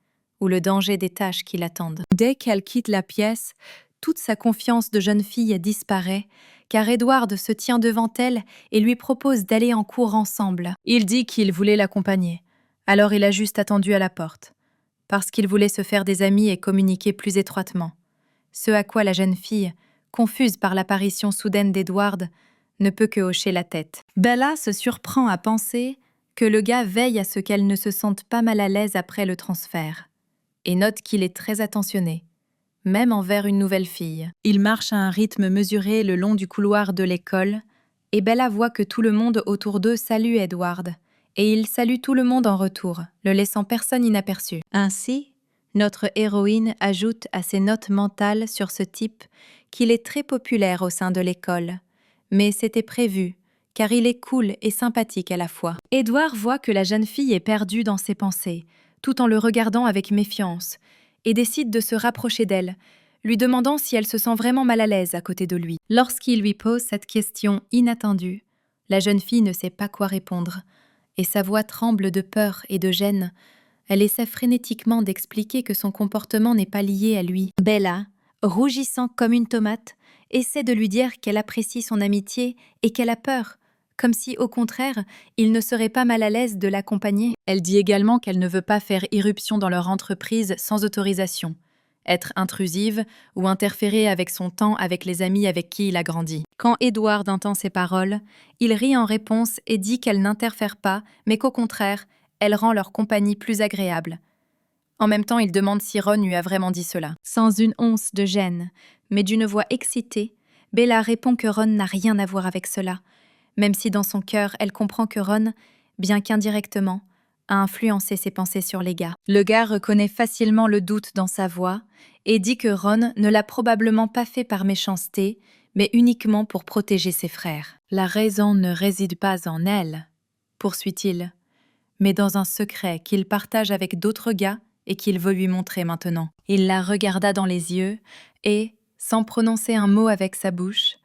ou le danger des tâches qui l'attendent. Dès qu'elle quitte la pièce, toute sa confiance de jeune fille disparaît, car Edward se tient devant elle et lui propose d'aller en cours ensemble. Il dit qu'il voulait l'accompagner, alors il a juste attendu à la porte, parce qu'il voulait se faire des amis et communiquer plus étroitement. Ce à quoi la jeune fille, confuse par l'apparition soudaine d'Edward, ne peut que hocher la tête. Bella se surprend à penser que le gars veille à ce qu'elle ne se sente pas mal à l'aise après le transfert, et note qu'il est très attentionné, même envers une nouvelle fille. Il marche à un rythme mesuré le long du couloir de l'école, et Bella voit que tout le monde autour d'eux salue Edward, et il salue tout le monde en retour, ne laissant personne inaperçu. Ainsi, notre héroïne ajoute à ses notes mentales sur ce type qu'il est très populaire au sein de l'école, mais c'était prévu, car il est cool et sympathique à la fois. Edward voit que la jeune fille est perdue dans ses pensées, tout en le regardant avec méfiance, et décide de se rapprocher d'elle, lui demandant si elle se sent vraiment mal à l'aise à côté de lui. Lorsqu'il lui pose cette question inattendue, la jeune fille ne sait pas quoi répondre, et sa voix tremble de peur et de gêne. Elle essaie frénétiquement d'expliquer que son comportement n'est pas lié à lui. Bella, rougissant comme une tomate, essaie de lui dire qu'elle apprécie son amitié et qu'elle a peur, comme si, au contraire, il ne serait pas mal à l'aise de l'accompagner. Elle dit également qu'elle ne veut pas faire irruption dans leur entreprise sans autorisation, être intrusive ou interférer avec son temps avec les amis avec qui il a grandi. Quand Edward entend ces paroles, il rit en réponse et dit qu'elle n'interfère pas, mais qu'au contraire, elle rend leur compagnie plus agréable. En même temps, il demande si Ron lui a vraiment dit cela. Sans une once de gêne, mais d'une voix excitée, Bella répond que Ron n'a rien à voir avec cela, même si dans son cœur, elle comprend que Ron, bien qu'indirectement, a influencé ses pensées sur les gars. Le gars reconnaît facilement le doute dans sa voix et dit que Ron ne l'a probablement pas fait par méchanceté, mais uniquement pour protéger ses frères. La raison ne réside pas en elle, poursuit-il, mais dans un secret qu'il partage avec d'autres gars et qu'il veut lui montrer maintenant. Il la regarda dans les yeux et, sans prononcer un mot avec sa bouche,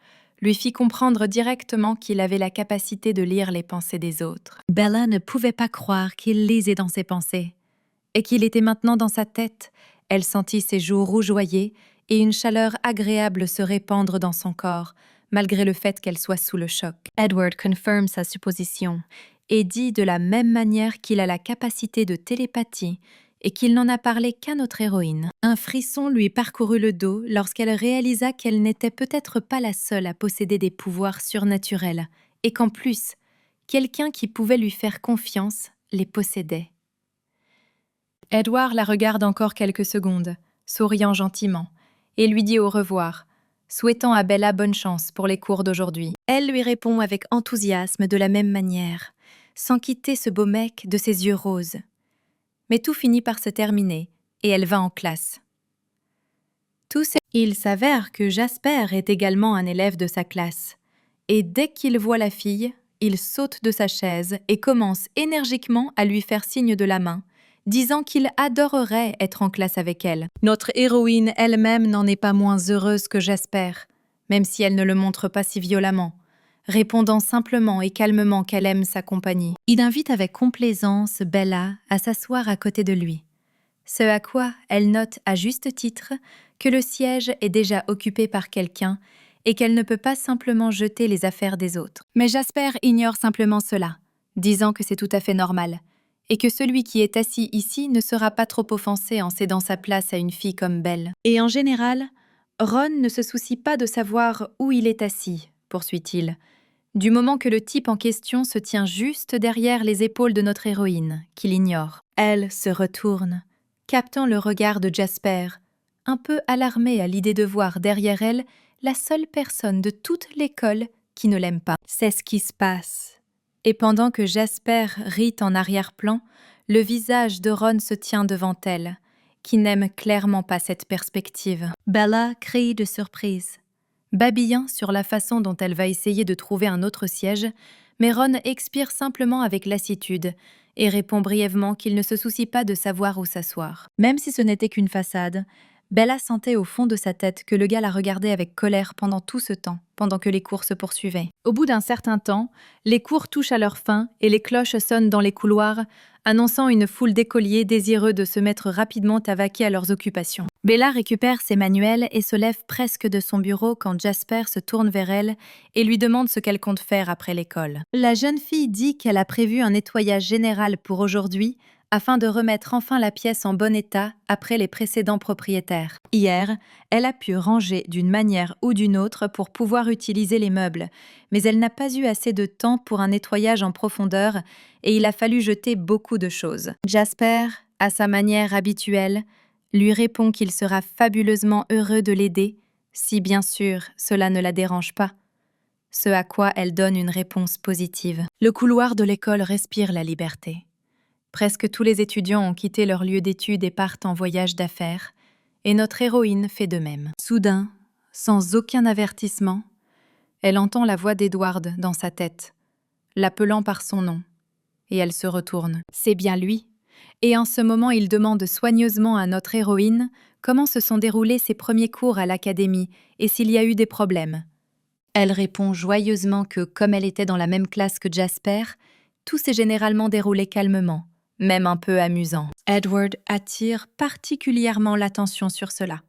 lui fit comprendre directement qu'il avait la capacité de lire les pensées des autres. Bella ne pouvait pas croire qu'il lisait dans ses pensées, et qu'il était maintenant dans sa tête. Elle sentit ses joues rougeoyer et une chaleur agréable se répandre dans son corps, malgré le fait qu'elle soit sous le choc. Edward confirme sa supposition et dit de la même manière qu'il a la capacité de télépathie et qu'il n'en a parlé qu'à notre héroïne. Un frisson lui parcourut le dos lorsqu'elle réalisa qu'elle n'était peut-être pas la seule à posséder des pouvoirs surnaturels, et qu'en plus, quelqu'un qui pouvait lui faire confiance les possédait. Edward la regarde encore quelques secondes, souriant gentiment, et lui dit au revoir, souhaitant à Bella bonne chance pour les cours d'aujourd'hui. Elle lui répond avec enthousiasme de la même manière, sans quitter ce beau mec de ses yeux roses. Mais tout finit par se terminer, et elle va en classe. Il s'avère que Jasper est également un élève de sa classe, et dès qu'il voit la fille, il saute de sa chaise et commence énergiquement à lui faire signe de la main, disant qu'il adorerait être en classe avec elle. Notre héroïne elle-même n'en est pas moins heureuse que Jasper, même si elle ne le montre pas si violemment, répondant simplement et calmement qu'elle aime sa compagnie. Il invite avec complaisance Bella à s'asseoir à côté de lui, ce à quoi elle note à juste titre que le siège est déjà occupé par quelqu'un et qu'elle ne peut pas simplement jeter les affaires des autres. Mais Jasper ignore simplement cela, disant que c'est tout à fait normal, et que celui qui est assis ici ne sera pas trop offensé en cédant sa place à une fille comme Belle. Et en général, Ron ne se soucie pas de savoir où il est assis, poursuit-il, du moment que le type en question se tient juste derrière les épaules de notre héroïne, qu'il ignore. Elle se retourne, captant le regard de Jasper, un peu alarmée à l'idée de voir derrière elle la seule personne de toute l'école qui ne l'aime pas. C'est ce qui se passe. Et pendant que Jasper rit en arrière-plan, le visage de Ron se tient devant elle, qui n'aime clairement pas cette perspective. Bella crie de surprise, babillant sur la façon dont elle va essayer de trouver un autre siège, mais Ron expire simplement avec lassitude et répond brièvement qu'il ne se soucie pas de savoir où s'asseoir. Même si ce n'était qu'une façade, Bella sentait au fond de sa tête que le gars la regardait avec colère pendant tout ce temps, pendant que les cours se poursuivaient. Au bout d'un certain temps, les cours touchent à leur fin et les cloches sonnent dans les couloirs, annonçant une foule d'écoliers désireux de se mettre rapidement à vaquer à leurs occupations. Bella récupère ses manuels et se lève presque de son bureau quand Jasper se tourne vers elle et lui demande ce qu'elle compte faire après l'école. La jeune fille dit qu'elle a prévu un nettoyage général pour aujourd'hui, afin de remettre enfin la pièce en bon état après les précédents propriétaires. Hier, elle a pu ranger d'une manière ou d'une autre pour pouvoir utiliser les meubles, mais elle n'a pas eu assez de temps pour un nettoyage en profondeur et il a fallu jeter beaucoup de choses. Jasper, à sa manière habituelle, lui répond qu'il sera fabuleusement heureux de l'aider, si bien sûr cela ne la dérange pas. Ce à quoi elle donne une réponse positive. Le couloir de l'école respire la liberté. Presque tous les étudiants ont quitté leur lieu d'études et partent en voyage d'affaires, et notre héroïne fait de même. Soudain, sans aucun avertissement, elle entend la voix d'Edward dans sa tête, l'appelant par son nom, et elle se retourne. C'est bien lui, et en ce moment il demande soigneusement à notre héroïne comment se sont déroulés ses premiers cours à l'académie et s'il y a eu des problèmes. Elle répond joyeusement que, comme elle était dans la même classe que Jasper, tout s'est généralement déroulé calmement, même un peu amusant. Edward attire particulièrement l'attention sur cela,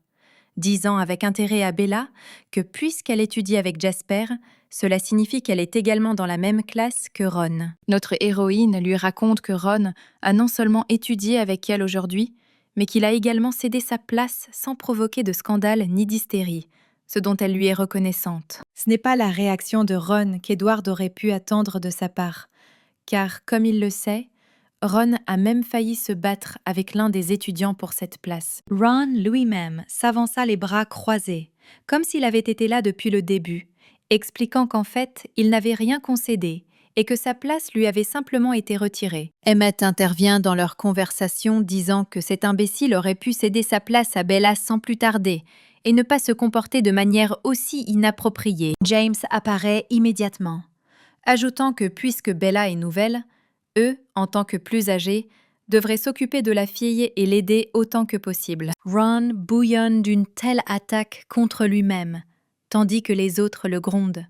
disant avec intérêt à Bella que puisqu'elle étudie avec Jasper, cela signifie qu'elle est également dans la même classe que Ron. Notre héroïne lui raconte que Ron a non seulement étudié avec elle aujourd'hui, mais qu'il a également cédé sa place sans provoquer de scandale ni d'hystérie, ce dont elle lui est reconnaissante. Ce n'est pas la réaction de Ron qu'Edward aurait pu attendre de sa part, car, comme il le sait, Ron a même failli se battre avec l'un des étudiants pour cette place. Ron lui-même s'avança les bras croisés, comme s'il avait été là depuis le début, expliquant qu'en fait, il n'avait rien concédé et que sa place lui avait simplement été retirée. Emmett intervient dans leur conversation disant que cet imbécile aurait pu céder sa place à Bella sans plus tarder et ne pas se comporter de manière aussi inappropriée. James apparaît immédiatement, ajoutant que puisque Bella est nouvelle, eux, en tant que plus âgés, devraient s'occuper de la fille et l'aider autant que possible. Ron bouillonne d'une telle attaque contre lui-même, tandis que les autres le grondent.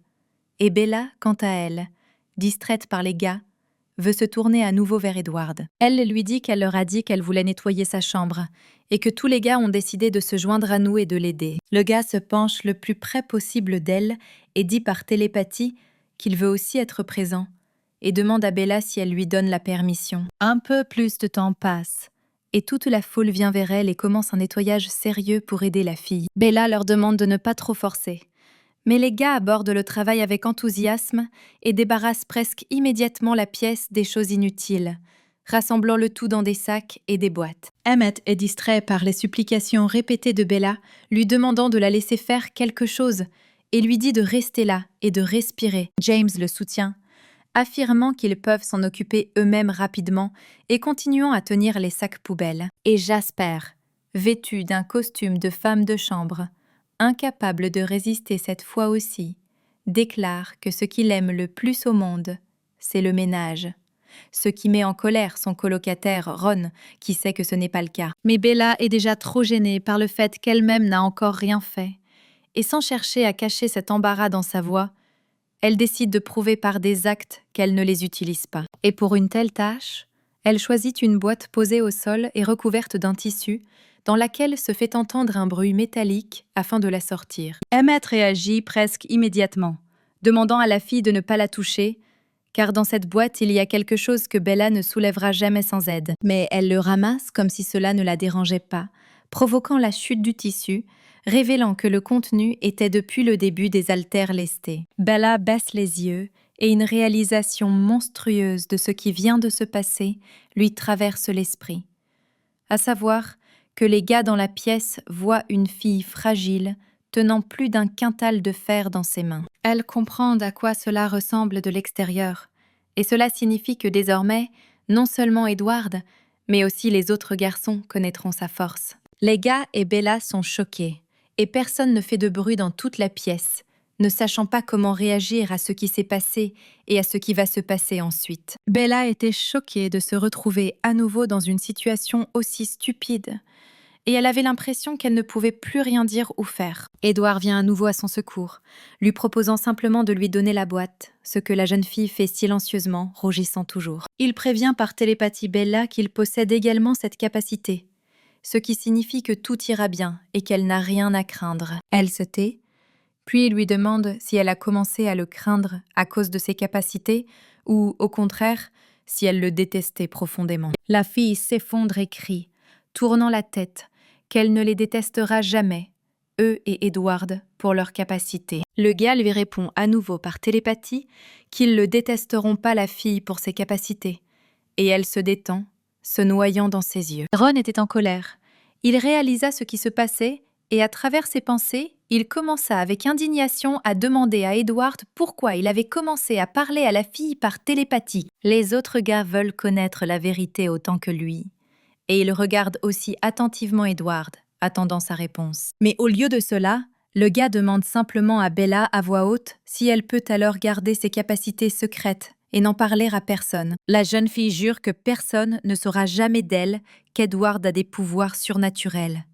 Et Bella, quant à elle, distraite par les gars, veut se tourner à nouveau vers Edward. Elle lui dit qu'elle leur a dit qu'elle voulait nettoyer sa chambre et que tous les gars ont décidé de se joindre à nous et de l'aider. Le gars se penche le plus près possible d'elle et dit par télépathie qu'il veut aussi être présent et demande à Bella si elle lui donne la permission. Un peu plus de temps passe et toute la foule vient vers elle et commence un nettoyage sérieux pour aider la fille. Bella leur demande de ne pas trop forcer. Mais les gars abordent le travail avec enthousiasme et débarrassent presque immédiatement la pièce des choses inutiles, rassemblant le tout dans des sacs et des boîtes. Emmett est distrait par les supplications répétées de Bella, lui demandant de la laisser faire quelque chose, et lui dit de rester là et de respirer. James le soutient, affirmant qu'ils peuvent s'en occuper eux-mêmes rapidement et continuant à tenir les sacs poubelles. Et Jasper, vêtu d'un costume de femme de chambre, incapable de résister cette fois aussi, déclare que ce qu'il aime le plus au monde, c'est le ménage. Ce qui met en colère son colocataire Ron, qui sait que ce n'est pas le cas. Mais Bella est déjà trop gênée par le fait qu'elle-même n'a encore rien fait. Et sans chercher à cacher cet embarras dans sa voix, elle décide de prouver par des actes qu'elle ne les utilise pas. Et pour une telle tâche, elle choisit une boîte posée au sol et recouverte d'un tissu, dans laquelle se fait entendre un bruit métallique afin de la sortir. Emmett réagit presque immédiatement, demandant à la fille de ne pas la toucher, car dans cette boîte il y a quelque chose que Bella ne soulèvera jamais sans aide. Mais elle le ramasse comme si cela ne la dérangeait pas, provoquant la chute du tissu, révélant que le contenu était depuis le début des haltères lestés. Bella baisse les yeux et une réalisation monstrueuse de ce qui vient de se passer lui traverse l'esprit. À savoir que les gars dans la pièce voient une fille fragile tenant plus d'un quintal de fer dans ses mains. Elle comprend à quoi cela ressemble de l'extérieur, et cela signifie que désormais, non seulement Edward, mais aussi les autres garçons connaîtront sa force. Les gars et Bella sont choqués, et personne ne fait de bruit dans toute la pièce, ne sachant pas comment réagir à ce qui s'est passé et à ce qui va se passer ensuite. Bella était choquée de se retrouver à nouveau dans une situation aussi stupide, et elle avait l'impression qu'elle ne pouvait plus rien dire ou faire. Edward vient à nouveau à son secours, lui proposant simplement de lui donner la boîte, ce que la jeune fille fait silencieusement, rougissant toujours. Il prévient par télépathie Bella qu'il possède également cette capacité, ce qui signifie que tout ira bien et qu'elle n'a rien à craindre. Elle se tait, puis il lui demande si elle a commencé à le craindre à cause de ses capacités ou, au contraire, si elle le détestait profondément. La fille s'effondre et crie, tournant la tête, qu'elle ne les détestera jamais, eux et Edward, pour leurs capacités. Le gars lui répond à nouveau par télépathie qu'ils ne détesteront pas la fille pour ses capacités, et elle se détend, se noyant dans ses yeux. Ron était en colère. Il réalisa ce qui se passait, et à travers ses pensées, il commença avec indignation à demander à Edward pourquoi il avait commencé à parler à la fille par télépathie. Les autres gars veulent connaître la vérité autant que lui. Et il regarde aussi attentivement Edward, attendant sa réponse. Mais au lieu de cela, le gars demande simplement à Bella à voix haute si elle peut alors garder ses capacités secrètes et n'en parler à personne. La jeune fille jure que personne ne saura jamais d'elle qu'Edward a des pouvoirs surnaturels.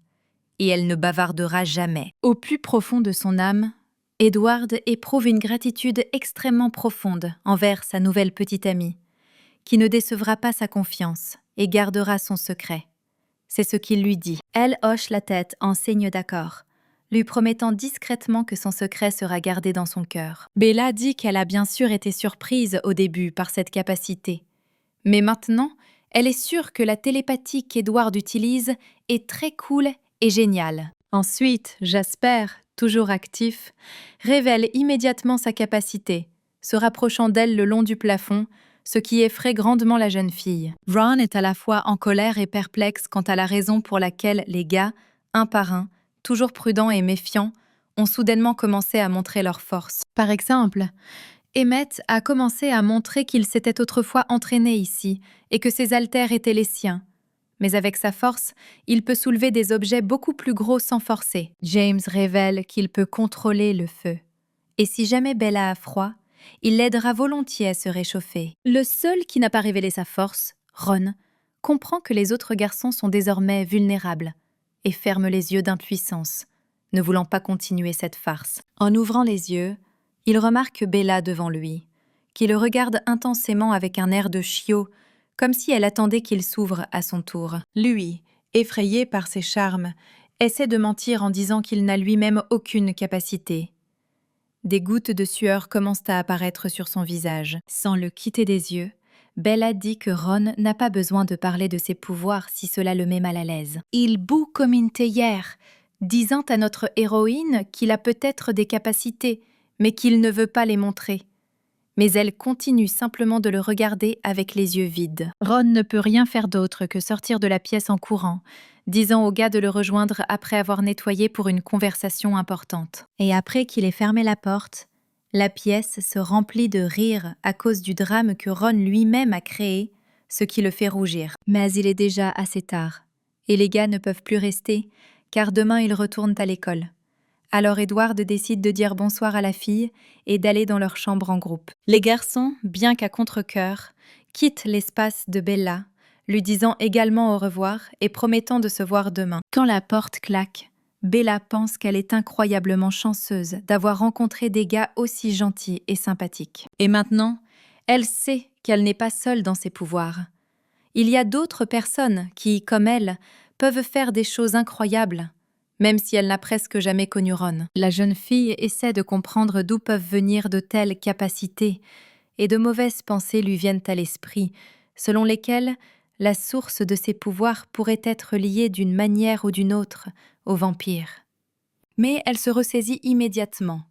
Et elle ne bavardera jamais. Au plus profond de son âme, Edward éprouve une gratitude extrêmement profonde envers sa nouvelle petite amie, qui ne décevra pas sa confiance et gardera son secret. C'est ce qu'il lui dit. Elle hoche la tête en signe d'accord, lui promettant discrètement que son secret sera gardé dans son cœur. Bella dit qu'elle a bien sûr été surprise au début par cette capacité, mais maintenant, Elle est sûre que la télépathie qu'Edward utilise est très cool et géniale. Ensuite, Jasper, toujours actif, révèle immédiatement sa capacité, se rapprochant d'elle le long du plafond, ce qui effraie grandement la jeune fille. Ron est à la fois en colère et perplexe quant à la raison pour laquelle les gars, un par un, toujours prudents et méfiants, ont soudainement commencé à montrer leur force. Par exemple, Emmett a commencé à montrer qu'il s'était autrefois entraîné ici et que ses haltères étaient les siens. Mais avec sa force, il peut soulever des objets beaucoup plus gros sans forcer. James révèle qu'il peut contrôler le feu. Et si jamais Bella a froid, il l'aidera volontiers à se réchauffer. Le seul qui n'a pas révélé sa force, Ron, comprend que les autres garçons sont désormais vulnérables et ferme les yeux d'impuissance, ne voulant pas continuer cette farce. En ouvrant les yeux, il remarque Bella devant lui, qui le regarde intensément avec un air de chiot, comme si elle attendait qu'il s'ouvre à son tour. Lui, effrayé par ses charmes, essaie de mentir en disant qu'il n'a lui-même aucune capacité. Des gouttes de sueur commencent à apparaître sur son visage. Sans le quitter des yeux, Bella dit que Ron n'a pas besoin de parler de ses pouvoirs si cela le met mal à l'aise. Il bout comme une théière, disant à notre héroïne qu'il a peut-être des capacités, mais qu'il ne veut pas les montrer. Mais elle continue simplement de le regarder avec les yeux vides. Ron ne peut rien faire d'autre que sortir de la pièce en courant, disant au gars de le rejoindre après avoir nettoyé pour une conversation importante. Et après qu'il ait fermé la porte, la pièce se remplit de rires à cause du drame que Ron lui-même a créé, ce qui le fait rougir. Mais il est déjà assez tard, et les gars ne peuvent plus rester, car demain ils retournent à l'école. Alors Edward décide de dire bonsoir à la fille et d'aller dans leur chambre en groupe. Les garçons, bien qu'à contre-cœur, quittent l'espace de Bella, lui disant également au revoir et promettant de se voir demain. Quand la porte claque, Bella pense qu'elle est incroyablement chanceuse d'avoir rencontré des gars aussi gentils et sympathiques. Et maintenant, elle sait qu'elle n'est pas seule dans ses pouvoirs. Il y a d'autres personnes qui, comme elle, peuvent faire des choses incroyables, même si elle n'a presque jamais connu Ron. La jeune fille essaie de comprendre d'où peuvent venir de telles capacités, et de mauvaises pensées lui viennent à l'esprit, selon lesquelles la source de ses pouvoirs pourrait être liée d'une manière ou d'une autre aux vampires. Mais elle se ressaisit immédiatement,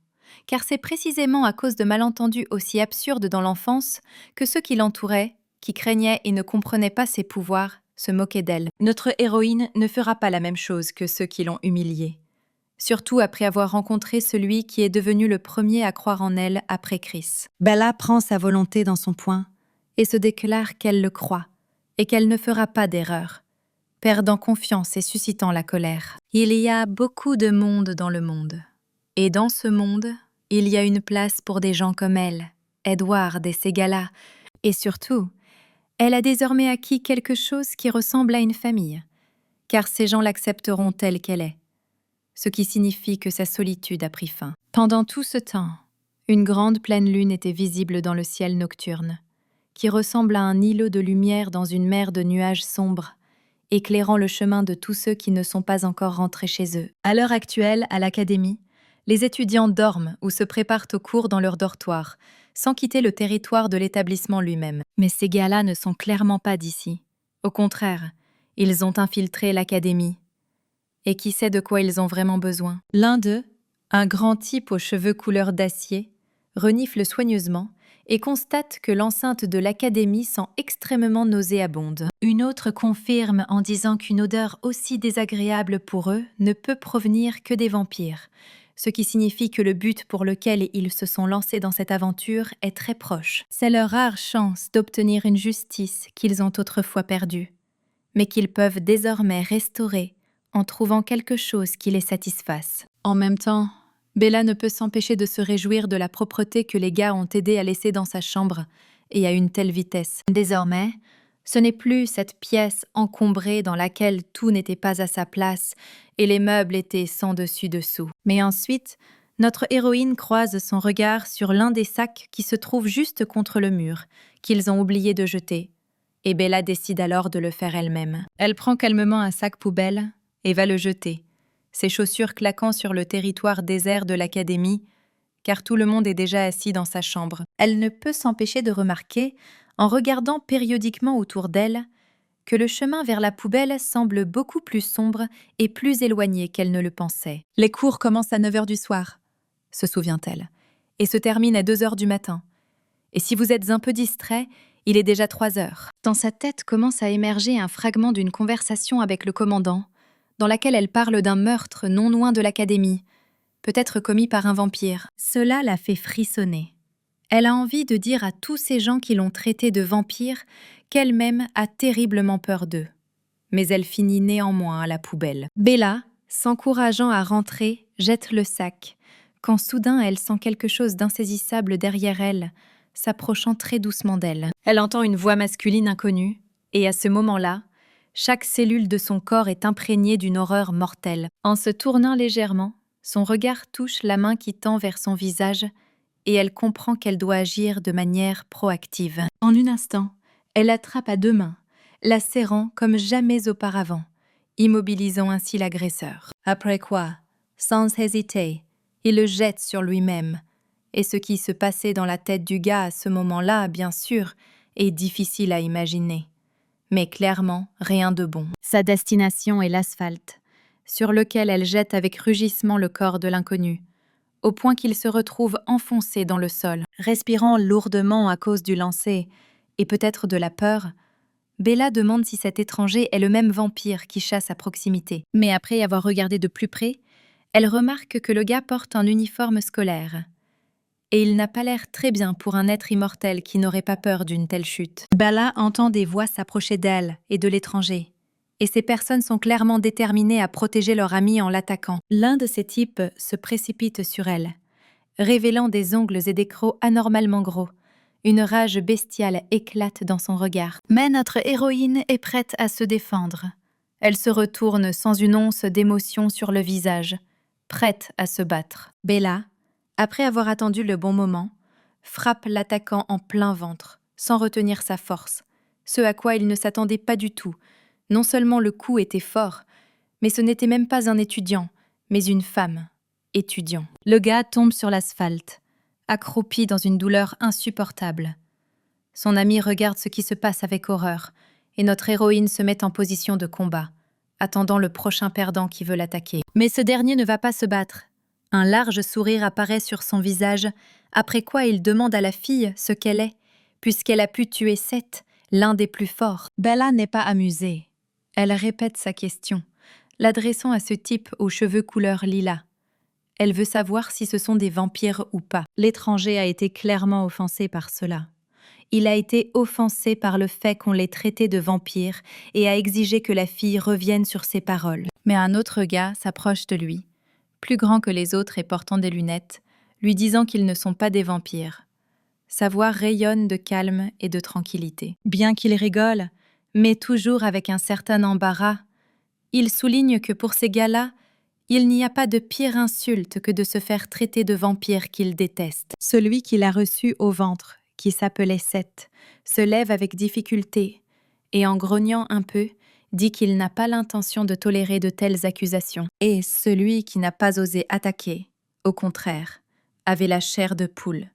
car c'est précisément à cause de malentendus aussi absurdes dans l'enfance que ceux qui l'entouraient, qui craignaient et ne comprenaient pas ses pouvoirs, se moquaient d'elle. Notre héroïne ne fera pas la même chose que ceux qui l'ont humiliée, surtout après avoir rencontré celui qui est devenu le premier à croire en elle après Chris. Bella prend sa volonté dans son poing et se déclare qu'elle le croit et qu'elle ne fera pas d'erreur, perdant confiance et suscitant la colère. Il y a beaucoup de monde dans le monde, et dans ce monde, il y a une place pour des gens comme elle, Edward et ces gars-là, et surtout, elle a désormais acquis quelque chose qui ressemble à une famille, car ces gens l'accepteront telle qu'elle est, ce qui signifie que sa solitude a pris fin. Pendant tout ce temps, une grande pleine lune était visible dans le ciel nocturne, qui ressemble à un îlot de lumière dans une mer de nuages sombres, éclairant le chemin de tous ceux qui ne sont pas encore rentrés chez eux. À l'heure actuelle, à l'académie, les étudiants dorment ou se préparent au cours dans leur dortoir, sans quitter le territoire de l'établissement lui-même. Mais ces gars-là ne sont clairement pas d'ici. Au contraire, ils ont infiltré l'académie. Et qui sait de quoi ils ont vraiment besoin? L'un d'eux, un grand type aux cheveux couleur d'acier, renifle soigneusement et constate que l'enceinte de l'académie sent extrêmement nauséabonde. Une autre confirme en disant qu'une odeur aussi désagréable pour eux ne peut provenir que des vampires, ce qui signifie que le but pour lequel ils se sont lancés dans cette aventure est très proche. C'est leur rare chance d'obtenir une justice qu'ils ont autrefois perdue, mais qu'ils peuvent désormais restaurer en trouvant quelque chose qui les satisfasse. En même temps, Bella ne peut s'empêcher de se réjouir de la propreté que les gars ont aidé à laisser dans sa chambre, et à une telle vitesse. Désormais, ce n'est plus cette pièce encombrée dans laquelle tout n'était pas à sa place et les meubles étaient sans dessus-dessous. Mais ensuite, notre héroïne croise son regard sur l'un des sacs qui se trouve juste contre le mur, qu'ils ont oublié de jeter, et Bella décide alors de le faire elle-même. Elle prend calmement un sac poubelle et va le jeter, ses chaussures claquant sur le territoire désert de l'académie, car tout le monde est déjà assis dans sa chambre. Elle ne peut s'empêcher de remarquer, en regardant périodiquement autour d'elle, que le chemin vers la poubelle semble beaucoup plus sombre et plus éloigné qu'elle ne le pensait. Les cours commencent à 9 heures du soir, se souvient-elle, et se terminent à 2 heures du matin. Et si vous êtes un peu distrait, il est déjà 3 heures. Dans sa tête commence à émerger un fragment d'une conversation avec le commandant, dans laquelle elle parle d'un meurtre non loin de l'académie, peut-être commis par un vampire. Cela la fait frissonner. Elle a envie de dire à tous ces gens qui l'ont traitée de vampire qu'elle-même a terriblement peur d'eux. Mais elle finit néanmoins à la poubelle. Bella, s'encourageant à rentrer, jette le sac, quand soudain elle sent quelque chose d'insaisissable derrière elle, s'approchant très doucement d'elle. Elle entend une voix masculine inconnue, et à ce moment-là, chaque cellule de son corps est imprégnée d'une horreur mortelle. En se tournant légèrement, son regard touche la main qui tend vers son visage, et elle comprend qu'elle doit agir de manière proactive. En un instant, elle l'attrape à 2 mains, la serrant comme jamais auparavant, immobilisant ainsi l'agresseur. Après quoi, sans hésiter, il le jette sur lui-même. Et ce qui se passait dans la tête du gars à ce moment-là, bien sûr, est difficile à imaginer. Mais clairement, rien de bon. Sa destination est l'asphalte, sur lequel elle jette avec rugissement le corps de l'inconnu, au point qu'il se retrouve enfoncé dans le sol. Respirant lourdement à cause du lancer, et peut-être de la peur, Bella demande si cet étranger est le même vampire qui chasse à proximité. Mais après avoir regardé de plus près, elle remarque que le gars porte un uniforme scolaire. Et il n'a pas l'air très bien pour un être immortel qui n'aurait pas peur d'une telle chute. Bella entend des voix s'approcher d'elle et de l'étranger. Et ces personnes sont clairement déterminées à protéger leur ami en l'attaquant. L'un de ces types se précipite sur elle, révélant des ongles et des crocs anormalement gros. Une rage bestiale éclate dans son regard. Mais notre héroïne est prête à se défendre. Elle se retourne sans une once d'émotion sur le visage, prête à se battre. Bella, après avoir attendu le bon moment, frappe l'attaquant en plein ventre, sans retenir sa force, ce à quoi il ne s'attendait pas du tout. Non seulement le coup était fort, mais ce n'était même pas un étudiant, mais une femme, étudiant. Le gars tombe sur l'asphalte, accroupi dans une douleur insupportable. Son ami regarde ce qui se passe avec horreur, et notre héroïne se met en position de combat, attendant le prochain perdant qui veut l'attaquer. Mais ce dernier ne va pas se battre. Un large sourire apparaît sur son visage, après quoi il demande à la fille ce qu'elle est, puisqu'elle a pu tuer Seth, l'un des plus forts. Bella n'est pas amusée. Elle répète sa question, l'adressant à ce type aux cheveux couleur lilas. Elle veut savoir si ce sont des vampires ou pas. L'étranger a été clairement offensé par cela. Il a été offensé par le fait qu'on l'ait traité de vampire et a exigé que la fille revienne sur ses paroles. Mais un autre gars s'approche de lui, plus grand que les autres et portant des lunettes, lui disant qu'ils ne sont pas des vampires. Sa voix rayonne de calme et de tranquillité. Bien qu'il rigole, mais toujours avec un certain embarras, il souligne que pour ces gars-là, il n'y a pas de pire insulte que de se faire traiter de vampire qu'il déteste. Celui qui l'a reçu au ventre, qui s'appelait Seth, se lève avec difficulté et, en grognant un peu, dit qu'il n'a pas l'intention de tolérer de telles accusations. Et celui qui n'a pas osé attaquer, au contraire, avait la chair de poule,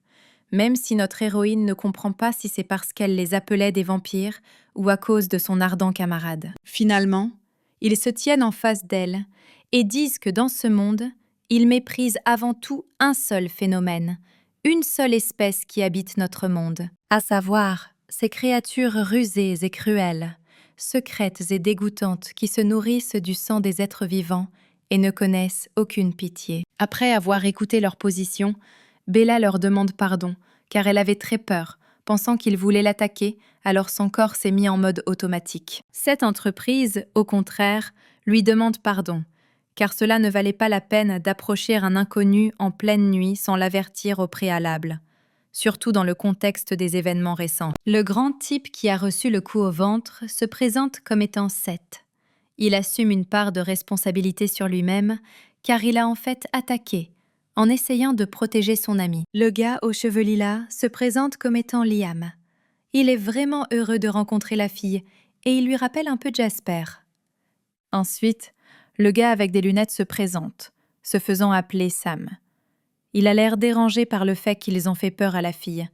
même si notre héroïne ne comprend pas si c'est parce qu'elle les appelait des vampires ou à cause de son ardent camarade. Finalement, ils se tiennent en face d'elle et disent que dans ce monde, ils méprisent avant tout un seul phénomène, une seule espèce qui habite notre monde, à savoir ces créatures rusées et cruelles, secrètes et dégoûtantes qui se nourrissent du sang des êtres vivants et ne connaissent aucune pitié. Après avoir écouté leur position, Bella leur demande pardon, car elle avait très peur, pensant qu'ils voulaient l'attaquer, alors son corps s'est mis en mode automatique. Cette entreprise, au contraire, lui demande pardon, car cela ne valait pas la peine d'approcher un inconnu en pleine nuit sans l'avertir au préalable, surtout dans le contexte des événements récents. Le grand type qui a reçu le coup au ventre se présente comme étant Seth. Il assume une part de responsabilité sur lui-même, car il a en fait attaqué, en essayant de protéger son ami. Le gars aux cheveux lilas se présente comme étant Liam. Il est vraiment heureux de rencontrer la fille, et il lui rappelle un peu Jasper. Ensuite, le gars avec des lunettes se présente, se faisant appeler Sam. Il a l'air dérangé par le fait qu'ils ont fait peur à la fille,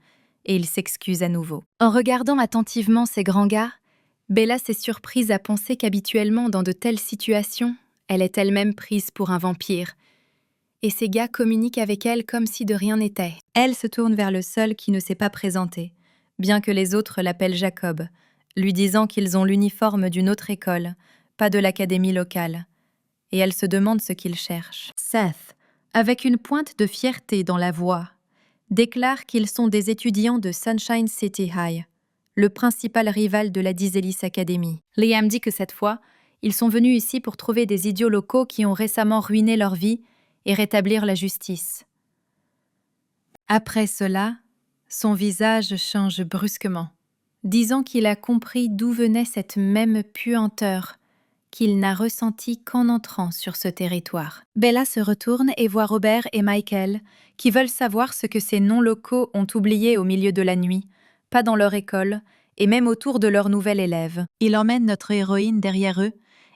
et il s'excuse à nouveau. En regardant attentivement ces grands gars, Bella s'est surprise à penser qu'habituellement, dans de telles situations, elle est elle-même prise pour un vampire. Et ces gars communiquent avec elle comme si de rien n'était. Elle se tourne vers le seul qui ne s'est pas présenté, bien que les autres l'appellent Jacob, lui disant qu'ils ont l'uniforme d'une autre école, pas de l'académie locale. Et elle se demande ce qu'il cherche. Seth, avec une pointe de fierté dans la voix, déclare qu'ils sont des étudiants de Sunshine City High, le principal rival de la Dizelis Academy. Liam dit que cette fois, ils sont venus ici pour trouver des idiots locaux qui ont récemment ruiné leur vie et rétablir la justice. Après cela, son visage change brusquement, disant qu'il a compris d'où venait cette même puanteur qu'il n'a ressentie qu'en entrant sur ce territoire. Bella se retourne et voit Robert et Michael, qui veulent savoir ce que ces non-locaux ont oublié au milieu de la nuit, pas dans leur école, et même autour de leur nouvel élève. Il emmène notre héroïne derrière eux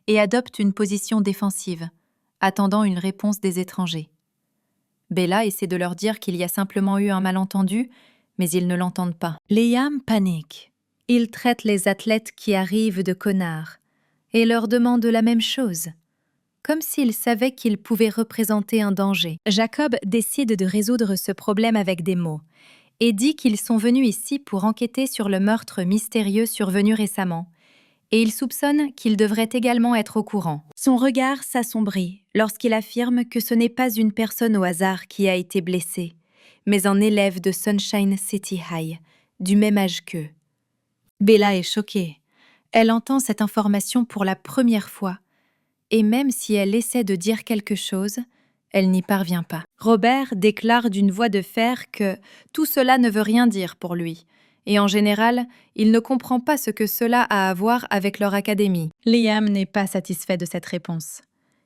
et adopte une position défensive, attendant une réponse des étrangers. Bella essaie de leur dire qu'il y a simplement eu un malentendu, mais ils ne l'entendent pas. Liam panique. Il traite les athlètes qui arrivent de connards et leur demande la même chose, comme s'il savait qu'ils pouvaient représenter un danger. Jacob décide de résoudre ce problème avec des mots et dit qu'ils sont venus ici pour enquêter sur le meurtre mystérieux survenu récemment, et il soupçonne qu'il devrait également être au courant. Son regard s'assombrit lorsqu'il affirme que ce n'est pas une personne au hasard qui a été blessée, mais un élève de Sunshine City High, du même âge qu'eux. Bella est choquée. Elle entend cette information pour la première fois, et même si elle essaie de dire quelque chose, elle n'y parvient pas. Robert déclare d'une voix de fer que tout cela ne veut rien dire pour lui, et en général, il ne comprend pas ce que cela a à voir avec leur académie. Liam n'est pas satisfait de cette réponse.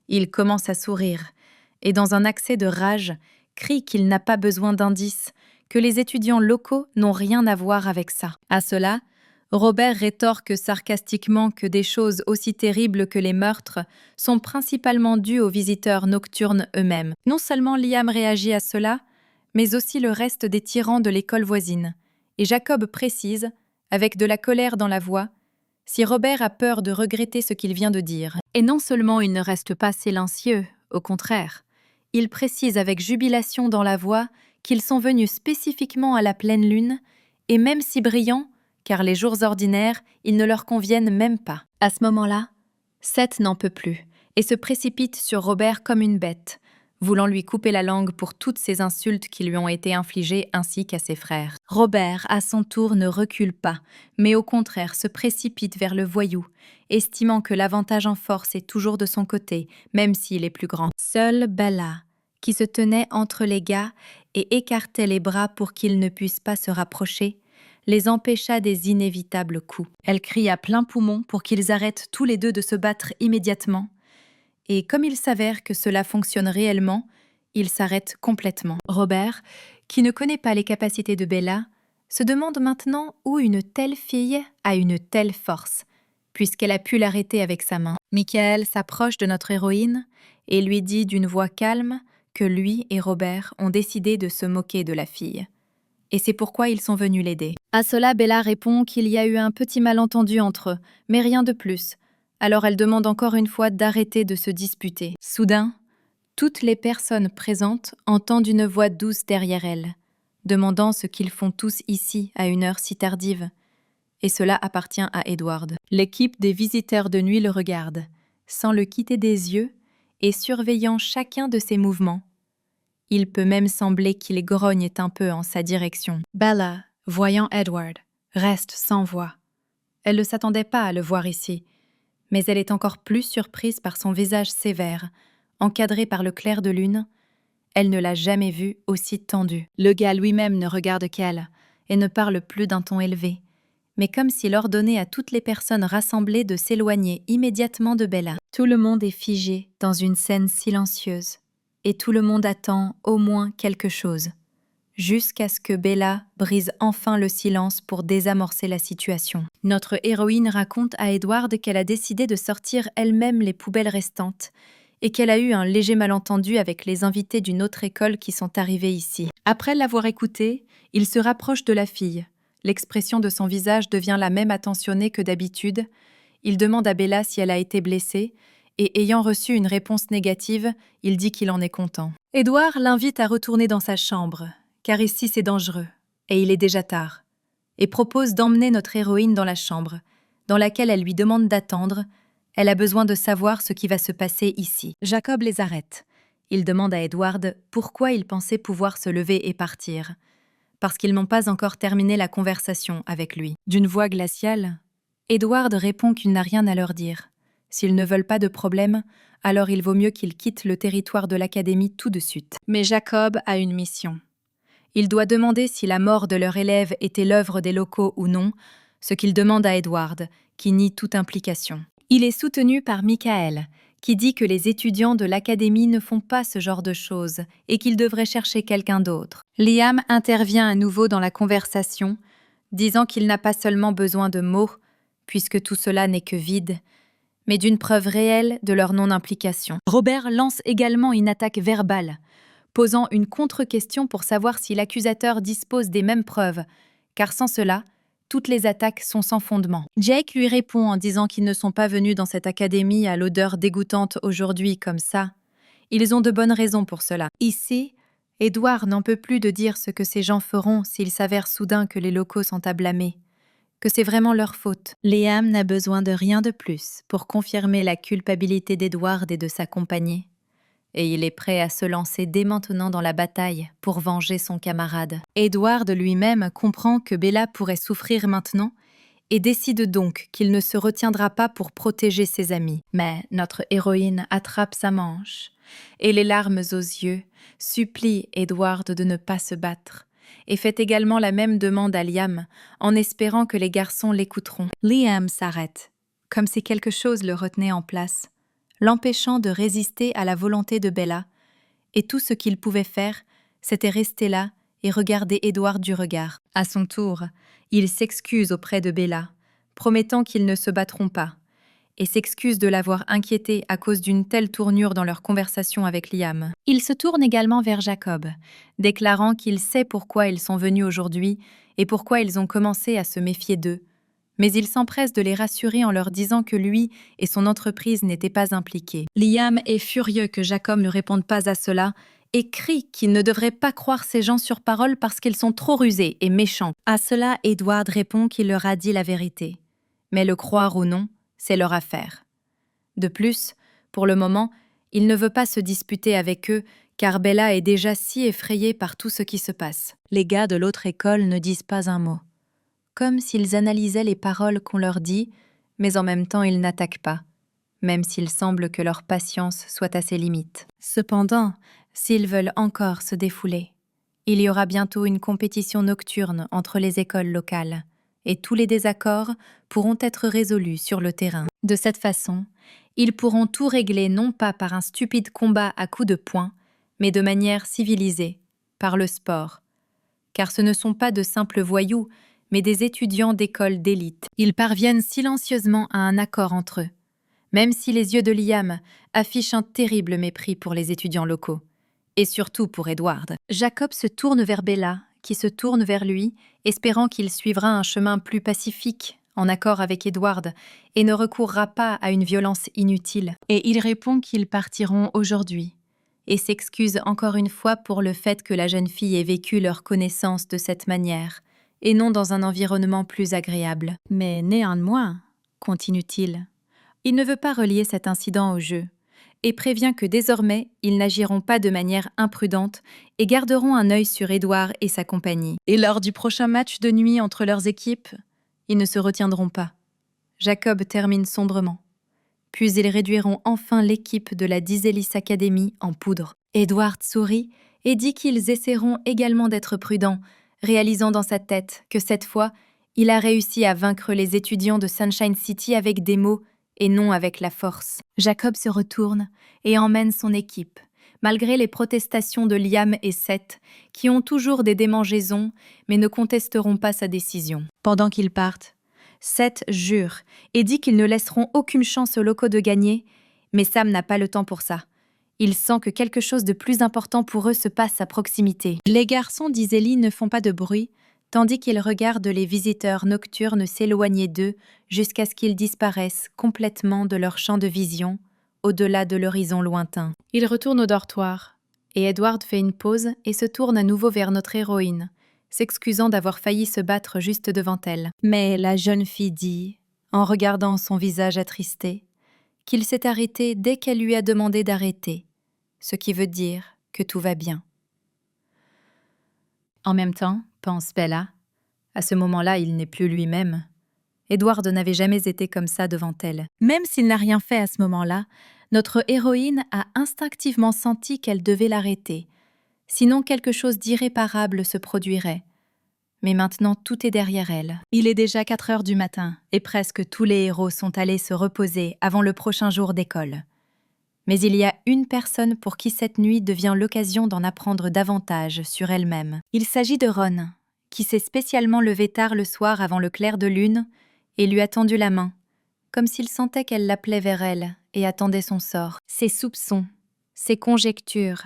Il commence à sourire, et dans un accès de rage, crie qu'il n'a pas besoin d'indices, que les étudiants locaux n'ont rien à voir avec ça. À cela, Robert rétorque sarcastiquement que des choses aussi terribles que les meurtres sont principalement dues aux visiteurs nocturnes eux-mêmes. Non seulement Liam réagit à cela, mais aussi le reste des tyrans de l'école voisine. Et Jacob précise, avec de la colère dans la voix, si Robert a peur de regretter ce qu'il vient de dire. Et non seulement il ne reste pas silencieux, au contraire, il précise avec jubilation dans la voix qu'ils sont venus spécifiquement à la pleine lune, et même si brillants, car les jours ordinaires, ils ne leur conviennent même pas. À ce moment-là, Seth n'en peut plus et se précipite sur Robert comme une bête, voulant lui couper la langue pour toutes ces insultes qui lui ont été infligées ainsi qu'à ses frères. Robert, à son tour, ne recule pas, mais au contraire se précipite vers le voyou, estimant que l'avantage en force est toujours de son côté, même s'il est plus grand. Seule Bella, qui se tenait entre les gars et écartait les bras pour qu'ils ne puissent pas se rapprocher, les empêcha des inévitables coups. Elle crie à plein poumon pour qu'ils arrêtent tous les deux de se battre immédiatement, et comme il s'avère que cela fonctionne réellement, il s'arrête complètement. Robert, qui ne connaît pas les capacités de Bella, se demande maintenant où une telle fille a une telle force, puisqu'elle a pu l'arrêter avec sa main. Michael s'approche de notre héroïne et lui dit d'une voix calme que lui et Robert ont décidé de se moquer de la fille. Et c'est pourquoi ils sont venus l'aider. À cela, Bella répond qu'il y a eu un petit malentendu entre eux, mais rien de plus. Alors elle demande encore une fois d'arrêter de se disputer. Soudain, toutes les personnes présentes entendent une voix douce derrière elles, demandant ce qu'ils font tous ici à une heure si tardive. Et cela appartient à Edward. L'équipe des visiteurs de nuit le regarde, sans le quitter des yeux et surveillant chacun de ses mouvements. Il peut même sembler qu'il grogne un peu en sa direction. Bella, voyant Edward, reste sans voix. Elle ne s'attendait pas à le voir ici, mais elle est encore plus surprise par son visage sévère, encadré par le clair de lune. Elle ne l'a jamais vu aussi tendu. Le gars lui-même ne regarde qu'elle et ne parle plus d'un ton élevé, mais comme s'il ordonnait à toutes les personnes rassemblées de s'éloigner immédiatement de Bella. Tout le monde est figé dans une scène silencieuse. Et tout le monde attend au moins quelque chose, jusqu'à ce que Bella brise enfin le silence pour désamorcer la situation. Notre héroïne raconte à Edward qu'elle a décidé de sortir elle-même les poubelles restantes et qu'elle a eu un léger malentendu avec les invités d'une autre école qui sont arrivés ici. Après l'avoir écoutée, il se rapproche de la fille, L'expression de son visage devient la même attentionnée que d'habitude. Il demande à Bella si elle a été blessée, et ayant reçu une réponse négative, il dit qu'il en est content. Édouard l'invite à retourner dans sa chambre, car ici c'est dangereux, et il est déjà tard, et propose d'emmener notre héroïne dans la chambre, dans laquelle elle lui demande d'attendre. Elle a besoin de savoir ce qui va se passer ici. Jacob les arrête. Il demande à Edward pourquoi il pensait pouvoir se lever et partir. Parce qu'ils n'ont pas encore terminé la conversation avec lui. D'une voix glaciale, Edward répond qu'il n'a rien à leur dire. S'ils ne veulent pas de problème, alors il vaut mieux qu'ils quittent le territoire de l'académie tout de suite. Mais Jacob a une mission. Il doit demander si la mort de leur élève était l'œuvre des locaux ou non, ce qu'il demande à Edward, qui nie toute implication. Il est soutenu par Michael, qui dit que les étudiants de l'académie ne font pas ce genre de choses et qu'ils devraient chercher quelqu'un d'autre. Liam intervient à nouveau dans la conversation, disant qu'il n'a pas seulement besoin de mots, puisque tout cela n'est que vide, mais d'une preuve réelle de leur non-implication. Robert lance également une attaque verbale, posant une contre-question pour savoir si l'accusateur dispose des mêmes preuves, car sans cela, toutes les attaques sont sans fondement. Jake lui répond en disant qu'ils ne sont pas venus dans cette académie à l'odeur dégoûtante aujourd'hui comme ça. Ils ont de bonnes raisons pour cela. Ici, Edward n'en peut plus de dire ce que ces gens feront s'il s'avère soudain que les locaux sont à blâmer, que c'est vraiment leur faute. Liam n'a besoin de rien de plus pour confirmer la culpabilité d'Edward et de sa compagnie. Et il est prêt à se lancer dès maintenant dans la bataille pour venger son camarade. Edward lui-même comprend que Bella pourrait souffrir maintenant et décide donc qu'il ne se retiendra pas pour protéger ses amis. Mais notre héroïne attrape sa manche et, les larmes aux yeux, supplie Edward de ne pas se battre et fait également la même demande à Liam en espérant que les garçons l'écouteront. Liam s'arrête, comme si quelque chose le retenait en place, l'empêchant de résister à la volonté de Bella, et tout ce qu'il pouvait faire, c'était rester là et regarder Edward du regard. À son tour, il s'excuse auprès de Bella, promettant qu'ils ne se battront pas, et s'excuse de l'avoir inquiété à cause d'une telle tournure dans leur conversation avec Liam. Il se tourne également vers Jacob, déclarant qu'il sait pourquoi ils sont venus aujourd'hui et pourquoi ils ont commencé à se méfier d'eux, mais il s'empresse de les rassurer en leur disant que lui et son entreprise n'étaient pas impliqués. Liam est furieux que Jacob ne réponde pas à cela et crie qu'il ne devrait pas croire ces gens sur parole parce qu'ils sont trop rusés et méchants. À cela, Edward répond qu'il leur a dit la vérité. Mais le croire ou non, c'est leur affaire. De plus, pour le moment, il ne veut pas se disputer avec eux car Bella est déjà si effrayée par tout ce qui se passe. Les gars de l'autre école ne disent pas un mot, comme s'ils analysaient les paroles qu'on leur dit, mais en même temps ils n'attaquent pas, même s'il semble que leur patience soit à ses limites. Cependant, s'ils veulent encore se défouler, il y aura bientôt une compétition nocturne entre les écoles locales, et tous les désaccords pourront être résolus sur le terrain. De cette façon, ils pourront tout régler non pas par un stupide combat à coups de poing, mais de manière civilisée, par le sport. Car ce ne sont pas de simples voyous, mais des étudiants d'école d'élite. Ils parviennent silencieusement à un accord entre eux, même si les yeux de Liam affichent un terrible mépris pour les étudiants locaux, et surtout pour Edward. Jacob se tourne vers Bella, qui se tourne vers lui, espérant qu'il suivra un chemin plus pacifique, en accord avec Edward, et ne recourra pas à une violence inutile. Et il répond qu'ils partiront aujourd'hui, et s'excuse encore une fois pour le fait que la jeune fille ait vécu leur connaissance de cette manière, et non dans un environnement plus agréable. Mais néanmoins, continue-t-il, il ne veut pas relier cet incident au jeu, et prévient que désormais, ils n'agiront pas de manière imprudente et garderont un œil sur Edward et sa compagnie. Et lors du prochain match de nuit entre leurs équipes, ils ne se retiendront pas. Jacob termine sombrement. Puis ils réduiront enfin l'équipe de la Dizelis Academy en poudre. Edward sourit et dit qu'ils essaieront également d'être prudents, réalisant dans sa tête que cette fois, il a réussi à vaincre les étudiants de Sunshine City avec des mots et non avec la force. Jacob se retourne et emmène son équipe, malgré les protestations de Liam et Seth, qui ont toujours des démangeaisons, mais ne contesteront pas sa décision. Pendant qu'ils partent, Seth jure et dit qu'ils ne laisseront aucune chance aux locaux de gagner, mais Sam n'a pas le temps pour ça. Il sent que quelque chose de plus important pour eux se passe à proximité. Les garçons d'Iseli ne font pas de bruit, tandis qu'il regarde les visiteurs nocturnes s'éloigner d'eux jusqu'à ce qu'ils disparaissent complètement de leur champ de vision, au-delà de l'horizon lointain. Il retourne au dortoir, et Edward fait une pause et se tourne à nouveau vers notre héroïne, s'excusant d'avoir failli se battre juste devant elle. Mais la jeune fille dit, en regardant son visage attristé, qu'il s'est arrêté dès qu'elle lui a demandé d'arrêter, ce qui veut dire que tout va bien. En même temps, pense Bella, à ce moment-là, il n'est plus lui-même. Edward n'avait jamais été comme ça devant elle. Même s'il n'a rien fait à ce moment-là, notre héroïne a instinctivement senti qu'elle devait l'arrêter. Sinon, quelque chose d'irréparable se produirait. Mais maintenant, tout est derrière elle. Il est déjà 4 heures du matin, et presque tous les héros sont allés se reposer avant le prochain jour d'école. Mais il y a une personne pour qui cette nuit devient l'occasion d'en apprendre davantage sur elle-même. Il s'agit de Ron, qui s'est spécialement levé tard le soir avant le clair de lune et lui a tendu la main, comme s'il sentait qu'elle l'appelait vers elle et attendait son sort. Ses soupçons, ses conjectures,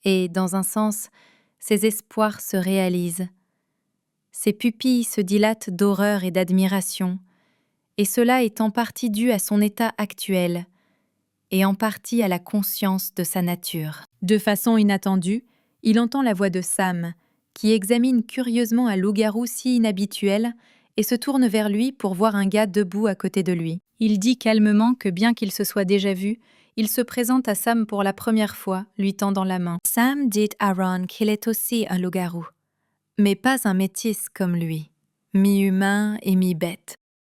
et, dans un sens, ses espoirs se réalisent. Ses pupilles se dilatent d'horreur et d'admiration, et cela est en partie dû à son état actuel, et en partie à la conscience de sa nature. De façon inattendue, il entend la voix de Sam, qui examine curieusement un loup-garou si inhabituel et se tourne vers lui pour voir un gars debout à côté de lui. Il dit calmement que bien qu'il se soit déjà vu, il se présente à Sam pour la première fois, lui tendant la main. Sam dit à Ron qu'il est aussi un loup-garou, mais pas un métis comme lui, mi-humain et mi-bête.